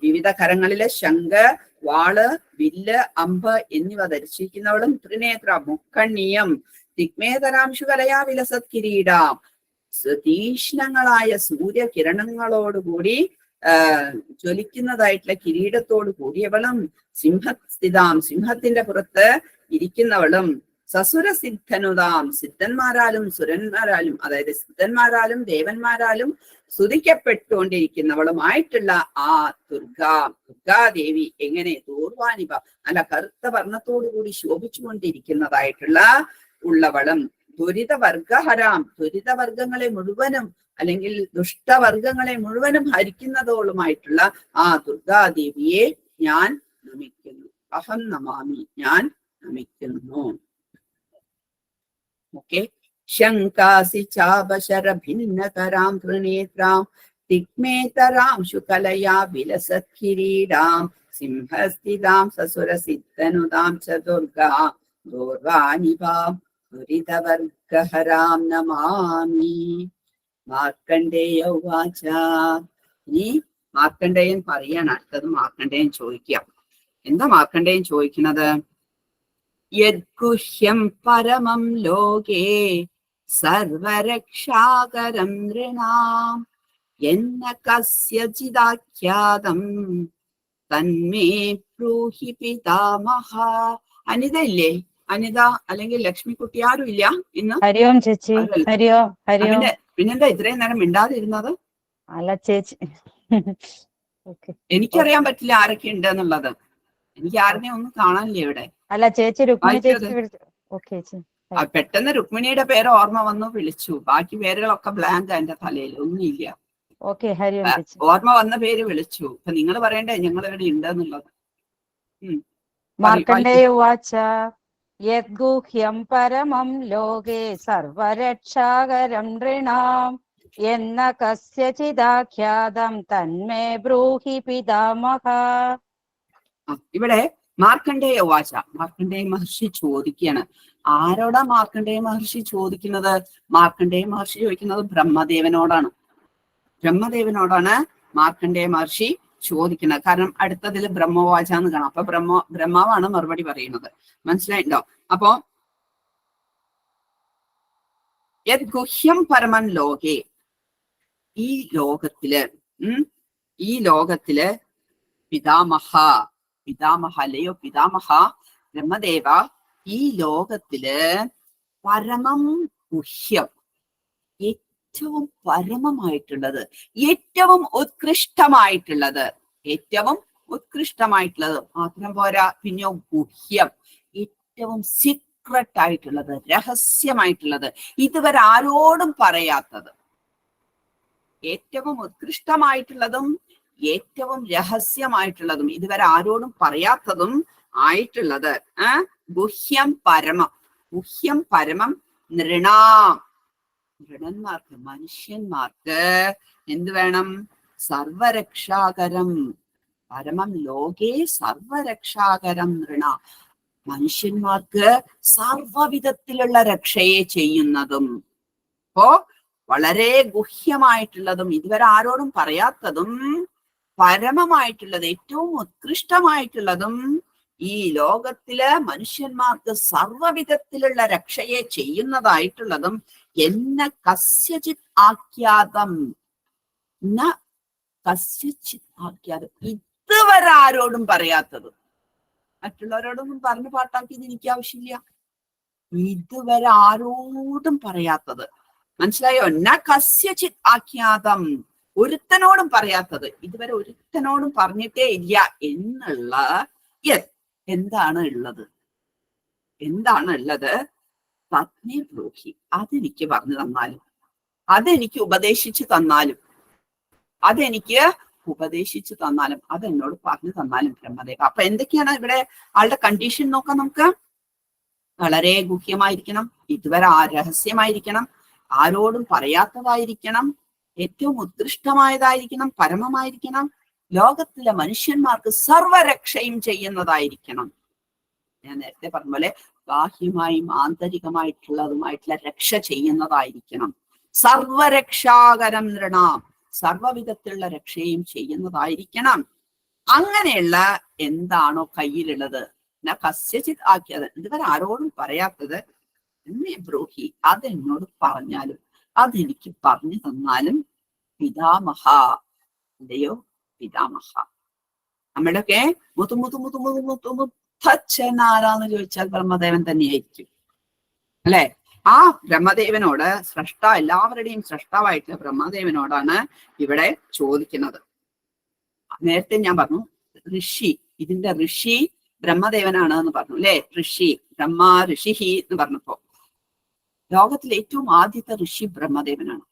വിവിധ കരങ്ങളിലെ ശംഖ്, വാള്, വില്ല്, അമ്പ് എന്നിവ ധരിച്ചിരിക്കുന്നവളും ത്രിനേത്ര മുക്കണ്ണിയം തിക്മേതരാംശുകലയാ വിലസത് കിരീടാം തീഷ്ണങ്ങളായ സൂര്യകിരണങ്ങളോടുകൂടി ജ്വലിക്കുന്നതായിട്ടുള്ള കിരീടത്തോട് കൂടിയവളും സിംഹസ്ഥിതാം സിംഹത്തിന്റെ പുറത്ത് ഇരിക്കുന്നവളും സസുരസിദ്ധനുതാം സിദ്ധന്മാരാലും സുരന്മാരാലും അതായത് സിദ്ധന്മാരാലും ദേവന്മാരാലും സ്തുതിക്കപ്പെട്ടുകൊണ്ടിരിക്കുന്നവളുമായിട്ടുള്ള ആ ദുർഗാദേവി എങ്ങനെ ദൂർവാനിപ നല്ല കറുത്ത വർണ്ണത്തോടുകൂടി ശോഭിച്ചുകൊണ്ടിരിക്കുന്നതായിട്ടുള്ള ഉള്ളവളും ദുരിതവർഗഹരാം ദുരിതവർഗങ്ങളെ മുഴുവനും അല്ലെങ്കിൽ ദുഷ്ടവർഗങ്ങളെ മുഴുവനും ഹരിക്കുന്നതോളുമായിട്ടുള്ള ആ ദുർഗാദേവിയെ ഞാൻ നമിക്കുന്നു. അഹം നമാമി, ഞാൻ നമിക്കുന്നു. ഓക്കെ. ശങ്കാസി ചാപശര ഭിന്നകരാം ത്രിനേത്രാം തിക്മേതരാം ശുകലയാ വിലസത് കിരീടാം സിംഹസ്ഥിതാം സസുരസിദ്ധനുതാം ച ദുർഗാം ദൂർവാനിപാം ദുരിതവർഗഹരാം നമാമി. മാർക്കണ്ഡേയ ഉവാച. ഇനി മാർക്കണ്ഡേയൻ പറയാണ്. അടുത്തത് മാർക്കണ്ഡേയൻ ചോദിക്കാം. എന്താ മാർക്കണ്ഡേയൻ ചോദിക്കുന്നത്? യദ്ഗുഹ്യം പരമം ലോകേ സർവരക്ഷാകരം നൃണാം യന്ന കസ്യചിദാഖ്യാതം തന്മേ ബ്രൂഹി പിതാമഹ. അനിത ഇല്ലേ? അനിത അല്ലെങ്കിൽ ലക്ഷ്മിക്കുട്ടി ആരും ഇല്ല ഇന്ന്? ഹരിയോം ചേച്ചി. ഹരിയോം. ഹരിയോം. പിന്നെന്താ ഇത്രയും നേരം മിണ്ടാതിരുന്നത്? അല്ല ചേച്ചി, എനിക്കറിയാൻ പറ്റില്ല ആരൊക്കെ ഉണ്ട് എന്നുള്ളത്. എനിക്ക് ആരുടെയും ഒന്നും കാണാനില്ല ഇവിടെ. അല്ല ചേച്ചി രുക്മിണി ചേച്ചി. പെട്ടെന്ന് രുക്മിണിയുടെ പേര് ഓർമ്മ വന്നു, വിളിച്ചു. ബാക്കി പേരുകളൊക്കെ ബ്ലാങ്ക് എന്റെ തലയിൽ, ഒന്നുമില്ല. ഓർമ്മ വന്ന പേര് വിളിച്ചു. അപ്പൊ നിങ്ങൾ പറയണ്ടേ ഞങ്ങൾ ഇവിടെ ഉണ്ട് എന്നുള്ളത്. മാർക്കണ്ഡേയ ഉവാച. യദ്ഗുഹ്യം പരമം ലോകേ സർവരക്ഷാകരം നൃണാം യന്ന കസ്യചിദാഖ്യാതം തന്മേ ബ്രൂഹി പിതാമഹ. ഇവിടെ മാർക്കണ്ഡേയ ഉവാച, മാർക്കണ്ഡേയ മഹർഷി ചോദിക്കുകയാണ്. ആരോടാ മാർക്കണ്ഡേയ മഹർഷി ചോദിക്കുന്നത്? മാർക്കണ്ഡേയ മഹർഷി ചോദിക്കുന്നത് ബ്രഹ്മദേവനോടാണ്. ബ്രഹ്മദേവനോടാണ് മാർക്കണ്ഡേയ മഹർഷി ചോദിക്കുന്നത്. കാരണം അടുത്തതിൽ ബ്രഹ്മവാച എന്ന് കാണാം. അപ്പൊ ബ്രഹ്മാവാണ് മറുപടി പറയുന്നത്. മനസ്സിലായിട്ടോ? അപ്പോ യദ്ഗുഹ്യം പരമൻ ലോകേ, ഈ ലോകത്തില് പിതാമഹ അല്ലയോ പിതാമഹ ബ്രഹ്മദേവ, ഈ ലോകത്തില് പരമം ഗുഹ്യം, ഏറ്റവും പരമമായിട്ടുള്ളത്, ഏറ്റവും ഉത്കൃഷ്ടമായിട്ടുള്ളത് മാത്രം പോരാ, പിന്നെ ഗുഹ്യം, ഏറ്റവും സീക്രട്ട് ആയിട്ടുള്ളത്, രഹസ്യമായിട്ടുള്ളത്, ഇതുവരെ ആരോടും പറയാത്തത്, ഏറ്റവും ഉത്കൃഷ്ടമായിട്ടുള്ളതും ഏറ്റവും രഹസ്യമായിട്ടുള്ളതും ഇതുവരെ ആരോടും പറയാത്തതും ആയിട്ടുള്ളത് ഗുഹ്യം പരമം നൃണന്മാർക്ക്, മനുഷ്യന്മാർക്ക് എന്ത് വേണം? സർവരക്ഷാകരം പരമം ലോകേ സർവരക്ഷാകരം നൃണ, മനുഷ്യന്മാർക്ക് സർവവിധത്തിലുള്ള രക്ഷയെ ചെയ്യുന്നതും. അപ്പോ വളരെ ഗുഹ്യമായിട്ടുള്ളതും ഇതുവരെ ആരോടും പറയാത്തതും പരമമായിട്ടുള്ളത്, ഏറ്റവും ഉത്കൃഷ്ടമായിട്ടുള്ളതും, ഈ ലോകത്തില് മനുഷ്യന്മാർക്ക് സർവവിധത്തിലുള്ള രക്ഷയെ ചെയ്യുന്നതായിട്ടുള്ളതും എന്ന കസ്യചിത് ആഖ്യാതം, ഇതുവരെ ആരോടും പറയാത്തത്. മറ്റുള്ളവരോടൊന്നും പറഞ്ഞു പാട്ടാക്കിയത് എനിക്ക് ആവശ്യമില്ല. ഇതുവരെ ആരോടും പറയാത്തത്. മനസ്സിലായോ? ന കസ്യചിത് ആഖ്യാതം, ഒരുത്തനോടും പറയാത്തത്, ഇതുവരെ ഒരുത്തനോടും പറഞ്ഞിട്ടേ ഇല്ല എന്നുള്ള എന്താണ് ഉള്ളത്? പത്നി ബ്രൂഹി, അതെനിക്ക് പറഞ്ഞു തന്നാലും, അതെനിക്ക് ഉപദേശിച്ചു തന്നാലും, അതെന്നോട് പറഞ്ഞു തന്നാലും ബ്രഹ്മദേവ. അപ്പൊ എന്തൊക്കെയാണ് ഇവിടെ ആളുടെ കണ്ടീഷൻ നോക്കാം നമുക്ക്. വളരെ ഗുഹ്യമായിരിക്കണം, ഇതുവരെ രഹസ്യമായിരിക്കണം, ആരോടും പറയാത്തതായിരിക്കണം, ഏറ്റവും ഉത്കൃഷ്ടമായതായിരിക്കണം, പരമമായിരിക്കണം, ലോകത്തിലെ മനുഷ്യന്മാർക്ക് സർവരക്ഷയും ചെയ്യുന്നതായിരിക്കണം. ഞാൻ നേരത്തെ പറഞ്ഞ പോലെ ബാഹ്യമായും ആന്തരികമായിട്ടുള്ളതുമായിട്ടുള്ള രക്ഷ ചെയ്യുന്നതായിരിക്കണം. സർവരക്ഷാകരം നൃണാം, സർവവിധത്തിലുള്ള രക്ഷയും ചെയ്യുന്നതായിരിക്കണം. അങ്ങനെയുള്ള എന്താണോ കയ്യിലുള്ളത്, കസ്യചിത് ആക്കിയത്, ഇതുവരെ ആരോടും പറയാത്തത്, എന്നെ ബ്രൂഹി, അതെന്നോട് പറഞ്ഞാലും അതെനിക്ക് പറഞ്ഞു തന്നാലും പിതാമഹ, അല്ലയോ പിതാമഹ. നമ്മുടെയൊക്കെ മുത്തുമുത്തച്ഛൻ ആരാന്ന് ചോദിച്ചാൽ ബ്രഹ്മദേവൻ തന്നെയായിരിക്കും, അല്ലെ? ആ ബ്രഹ്മദേവനോട്, എല്ലാവരുടെയും സ്രഷ്ടാവായിട്ടുള്ള ബ്രഹ്മദേവനോടാണ് ഇവിടെ ചോദിക്കുന്നത്. നേരത്തെ ഞാൻ പറഞ്ഞു ഋഷി, ഇതിന്റെ ഋഷി ബ്രഹ്മദേവനാണ് എന്ന് പറഞ്ഞു, അല്ലെ? ഋഷി, ബ്രഹ്മ ഋഷിഹി എന്ന് പറഞ്ഞപ്പോ ലോകത്തിലെ ഏറ്റവും ആദ്യത്തെ ഋഷി ബ്രഹ്മദേവനാണ്.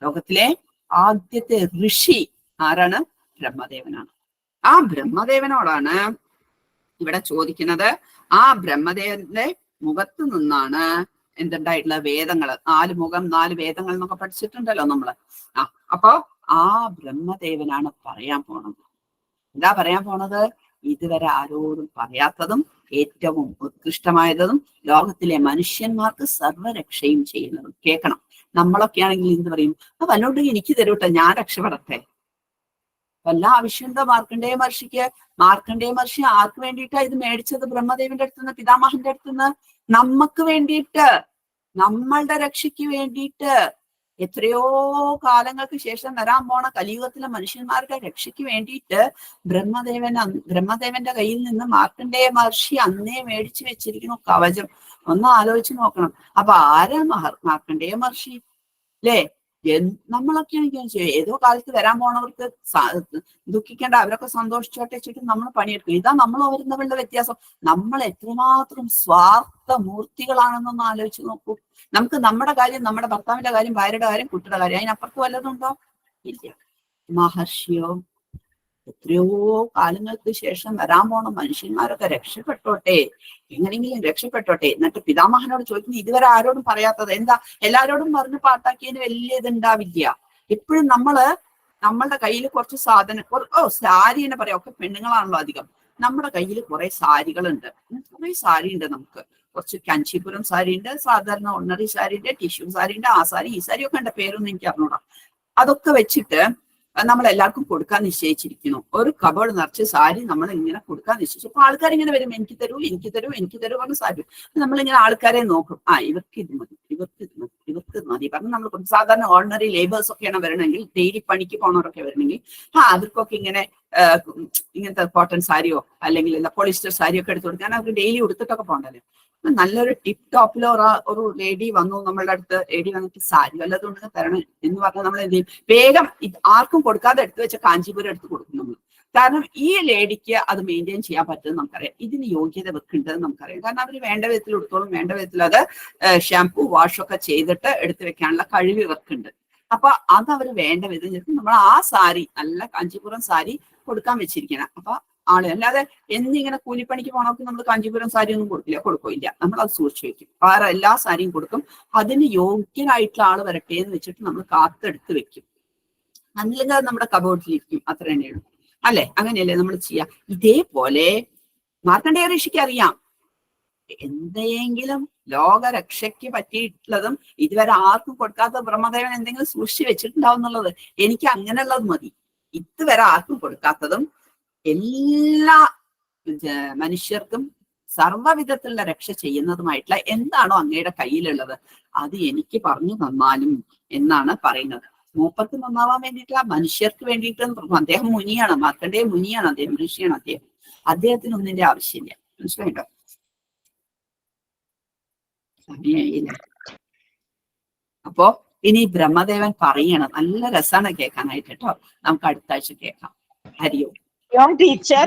ലോകത്തിലെ ആദ്യത്തെ ഋഷി ആരാണ്? ബ്രഹ്മദേവനാണ്. ആ ബ്രഹ്മദേവനോടാണ് ഇവിടെ ചോദിക്കുന്നത്. ആ ബ്രഹ്മദേവന്റെ മുഖത്ത് നിന്നാണ് എന്തുണ്ടായിട്ടുള്ള വേദങ്ങൾ, 4 മുഖം 4 വേദങ്ങൾ എന്നൊക്കെ പഠിച്ചിട്ടുണ്ടല്ലോ നമ്മള്. അപ്പൊ ആ ബ്രഹ്മദേവനാണ് പറയാൻ പോണത്. എന്താ പറയാൻ പോണത്? ഇതുവരെ ആരോടും പറയാത്തതും ഏറ്റവും ഉത്കൃഷ്ടമായതും ലോകത്തിലെ മനുഷ്യന്മാർക്ക് സർവരക്ഷയും ചെയ്യുന്നതും. കേൾക്കണം. നമ്മളൊക്കെ ആണെങ്കിൽ എന്ത് പറയും? വല്ലോണ്ടെങ്കിൽ എനിക്ക് തരൂട്ടെ, ഞാൻ രക്ഷപ്പെടട്ടെ. വല്ല ആവശ്യമുണ്ടോ മാർക്കണ്ഡേയ മഹർഷിക്ക്? മാർക്കണ്ഡേയ മഹർഷി ആർക്ക് വേണ്ടിയിട്ടാ ഇത് മേടിച്ചത്? ബ്രഹ്മദേവന്റെ അടുത്തുനിന്ന്, പിതാമഹന്റെ അടുത്തുനിന്ന്. നമുക്ക് വേണ്ടിയിട്ട്, നമ്മളുടെ രക്ഷയ്ക്ക് വേണ്ടിയിട്ട്. എത്രയോ കാലങ്ങൾക്ക് ശേഷം വരാൻ പോണ കലിയുഗത്തിലെ മനുഷ്യന്മാരുടെ രക്ഷയ്ക്ക് വേണ്ടിയിട്ട് ബ്രഹ്മദേവന്റെ കയ്യിൽ നിന്ന് മാർക്കണ്ഡേയ മഹർഷി അന്നേ മേടിച്ചു വെച്ചിരിക്കുന്നു കവചം. ഒന്ന് ആലോചിച്ച് നോക്കണം. അപ്പൊ ആരാ മാർക്കണ്ഡേയ മഹർഷി, അല്ലേ? നമ്മളൊക്കെയാണെങ്കിൽ ഏതോ കാലത്ത് വരാൻ പോണവർക്ക് ദുഃഖിക്കേണ്ട, അവരൊക്കെ സന്തോഷിച്ചോട്ടെ വെച്ചിട്ട് നമ്മൾ പണിയെടുക്കും. ഇതാ നമ്മൾ വരുന്നവരുടെ വ്യത്യാസം. നമ്മൾ എത്രമാത്രം സ്വാർത്ഥ മൂർത്തികളാണെന്നൊന്ന് ആലോചിച്ച് നോക്കൂ. നമുക്ക് നമ്മുടെ കാര്യം, നമ്മുടെ ഭർത്താവിന്റെ കാര്യം, ഭാര്യയുടെ കാര്യം, കുട്ടിയുടെ കാര്യം, അതിനപ്പുറത്ത് വല്ലതുണ്ടോ? ഇല്ല. മഹർഷിയോ എത്രയോ കാലങ്ങൾക്ക് ശേഷം വരാൻ പോണ മനുഷ്യന്മാരൊക്കെ രക്ഷപ്പെട്ടോട്ടെ, എങ്ങനെയെങ്കിലും രക്ഷപ്പെട്ടോട്ടെ. എന്നിട്ട് പിതാമഹനോട് ചോദിക്കുന്നത് ഇതുവരെ ആരോടും പറയാത്തത് എന്താ? എല്ലാരോടും പറഞ്ഞ് പാട്ടാക്കിയതിന് വലിയ ഇതുണ്ടാവില്ല. എപ്പോഴും നമ്മളുടെ കയ്യിൽ കുറച്ച് സാധനം, സാരി തന്നെ പറയാം, ഒക്കെ പെണ്ണുങ്ങളാണല്ലോ അധികം. നമ്മുടെ കയ്യിൽ കുറെ സാരികളുണ്ട്, കുറെ സാരി ഉണ്ട്. നമുക്ക് കുറച്ച് കാഞ്ചീപുരം സാരി ഉണ്ട്, സാധാരണ ഓർഡിനറി സാരി ഉണ്ട്, ടിഷ്യൂ സാരി ഉണ്ട്, ആ സാരി ഈ സാരി ഒക്കെ ഉണ്ട്, പേരൊന്നും എനിക്ക് അറിഞ്ഞൂടാ. അതൊക്കെ വെച്ചിട്ട് നമ്മൾ എല്ലാവർക്കും കൊടുക്കാൻ നിശ്ചയിച്ചിരിക്കുന്നു. ഒരു കബോർഡ് നിറച്ച് സാരി നമ്മൾ ഇങ്ങനെ കൊടുക്കാൻ നിശ്ചയിച്ചു. അപ്പൊ ആൾക്കാർ ഇങ്ങനെ വരും, എനിക്ക് തരൂ, എനിക്ക് തരൂ, എനിക്ക് തരൂ പറഞ്ഞ് സാരി. നമ്മളിങ്ങനെ ആൾക്കാരെ നോക്കും. ഇവർക്ക് ഇത് മതി, ഇവർക്ക് ഇത് മതി, ഇവർക്ക് ഇത് മതി പറഞ്ഞ് നമ്മൾ കൊടുക്കും. സാധാരണ ഓർഡിനറി ലേബേഴ്സ് ഒക്കെയാണ് വരണമെങ്കിൽ, ഡെയിലി പണിക്ക് പോണവരൊക്കെ വരണമെങ്കിൽ അവർക്കൊക്കെ ഇങ്ങനത്തെ കോട്ടൺ സാരിയോ അല്ലെങ്കിൽ പോളിസ്റ്റർ സാരിയോ ഒക്കെ എടുത്തു കൊടുക്കാൻ അവർക്ക് ഡെയിലി ഉടുത്തിട്ടൊക്കെ പോകണ്ടല്ലോ. നല്ലൊരു ടിപ്പ് ടോപ്പിലോ ഒരു ലേഡി വന്നു നമ്മളുടെ അടുത്ത്, ലേഡി വന്നിട്ട് സാരി വല്ലതും ഉണ്ടെങ്കിൽ തരണം എന്ന് പറഞ്ഞാൽ നമ്മൾ എന്ത് ചെയ്യും? വേഗം ആർക്കും കൊടുക്കാതെ എടുത്തു വെച്ച കാഞ്ചീപുരം എടുത്ത് കൊടുക്കും നമ്മൾ. കാരണം ഈ ലേഡിക്ക് അത് മെയിൻറ്റെയിൻ ചെയ്യാൻ പറ്റുമെന്ന് നമുക്കറിയാം, ഇതിന് യോഗ്യത വെക്കുന്നുണ്ടെന്ന് നമുക്കറിയാം. കാരണം അവർ വേണ്ട വിധത്തിൽ എടുത്തോളും, വേണ്ട വിധത്തിൽ അത് ഷാംപൂ വാഷൊക്കെ ചെയ്തിട്ട് എടുത്തു വെക്കാനുള്ള കഴിവ് ഇവർക്കുണ്ട്. അപ്പൊ അത് അവർ വേണ്ട വിധം നമ്മൾ ആ സാരി, നല്ല കാഞ്ചീപുരം സാരി കൊടുക്കാൻ വെച്ചിരിക്കണം. അപ്പൊ അല്ലാതെ എന്നിങ്ങനെ കൂലിപ്പണിക്ക് പോണവർക്ക് നമ്മൾ കാഞ്ചീപുരം സാരി ഒന്നും കൊടുക്കില്ല. നമ്മൾ അത് സൂക്ഷിച്ചു വെക്കും. വേറെ എല്ലാ സാരിയും കൊടുക്കും. അതിന് യോഗ്യനായിട്ടുള്ള ആള് വരട്ടെ എന്ന് വെച്ചിട്ട് നമ്മൾ കാത്തെടുത്ത് വെക്കും. അല്ലെങ്കിൽ അത് നമ്മുടെ കബോർഡിലിരിക്കും. അത്ര തന്നെയുള്ളൂ, അല്ലെ? അങ്ങനെയല്ലേ നമ്മൾ ചെയ്യാം. ഇതേപോലെ മാർക്കണ്ഡേയ ഋഷിക്ക് അറിയാം എന്തെങ്കിലും ലോകരക്ഷയ്ക്ക് പറ്റിയിട്ടുള്ളതും ഇതുവരെ ആർക്കും കൊടുക്കാത്ത ബ്രഹ്മദേവൻ എന്തെങ്കിലും സൂക്ഷിച്ചു വെച്ചിട്ടുണ്ടാവും എന്നുള്ളത്. എനിക്ക് അങ്ങനെയുള്ളത് മതി. ഇതുവരെ ആർക്കും കൊടുക്കാത്തതും എല്ലാ മനുഷ്യർക്കും സർവ്വവിധത്തിലുള്ള രക്ഷ ചെയ്യുന്നതുമായിട്ടുള്ള എന്താണോ അങ്ങയുടെ കയ്യിലുള്ളത് അത് എനിക്ക് പറഞ്ഞു തന്നാലും എന്നാണ് പറയുന്നത്. മൂപ്പർക്ക് നന്നാവാൻ വേണ്ടിയിട്ട്, മനുഷ്യർക്ക് വേണ്ടിയിട്ട്. അദ്ദേഹം മുനിയാണ്, മാർക്കണ്ഡേയ മുനിയാണ്, അദ്ദേഹം ഋഷിയാണ്. അദ്ദേഹത്തിന് ഒന്നിന്റെ ആവശ്യമില്ല. മനസ്സിലായിട്ടോ? സമയമായില്ല. അപ്പോ ഇനി ബ്രഹ്മദേവൻ പറയണം. നല്ല രസമാണ് കേൾക്കാനായിട്ട് കേട്ടോ. നമുക്ക് അടുത്ത ആഴ്ച കേൾക്കാം. ഹരിയോ ടീച്ചർ.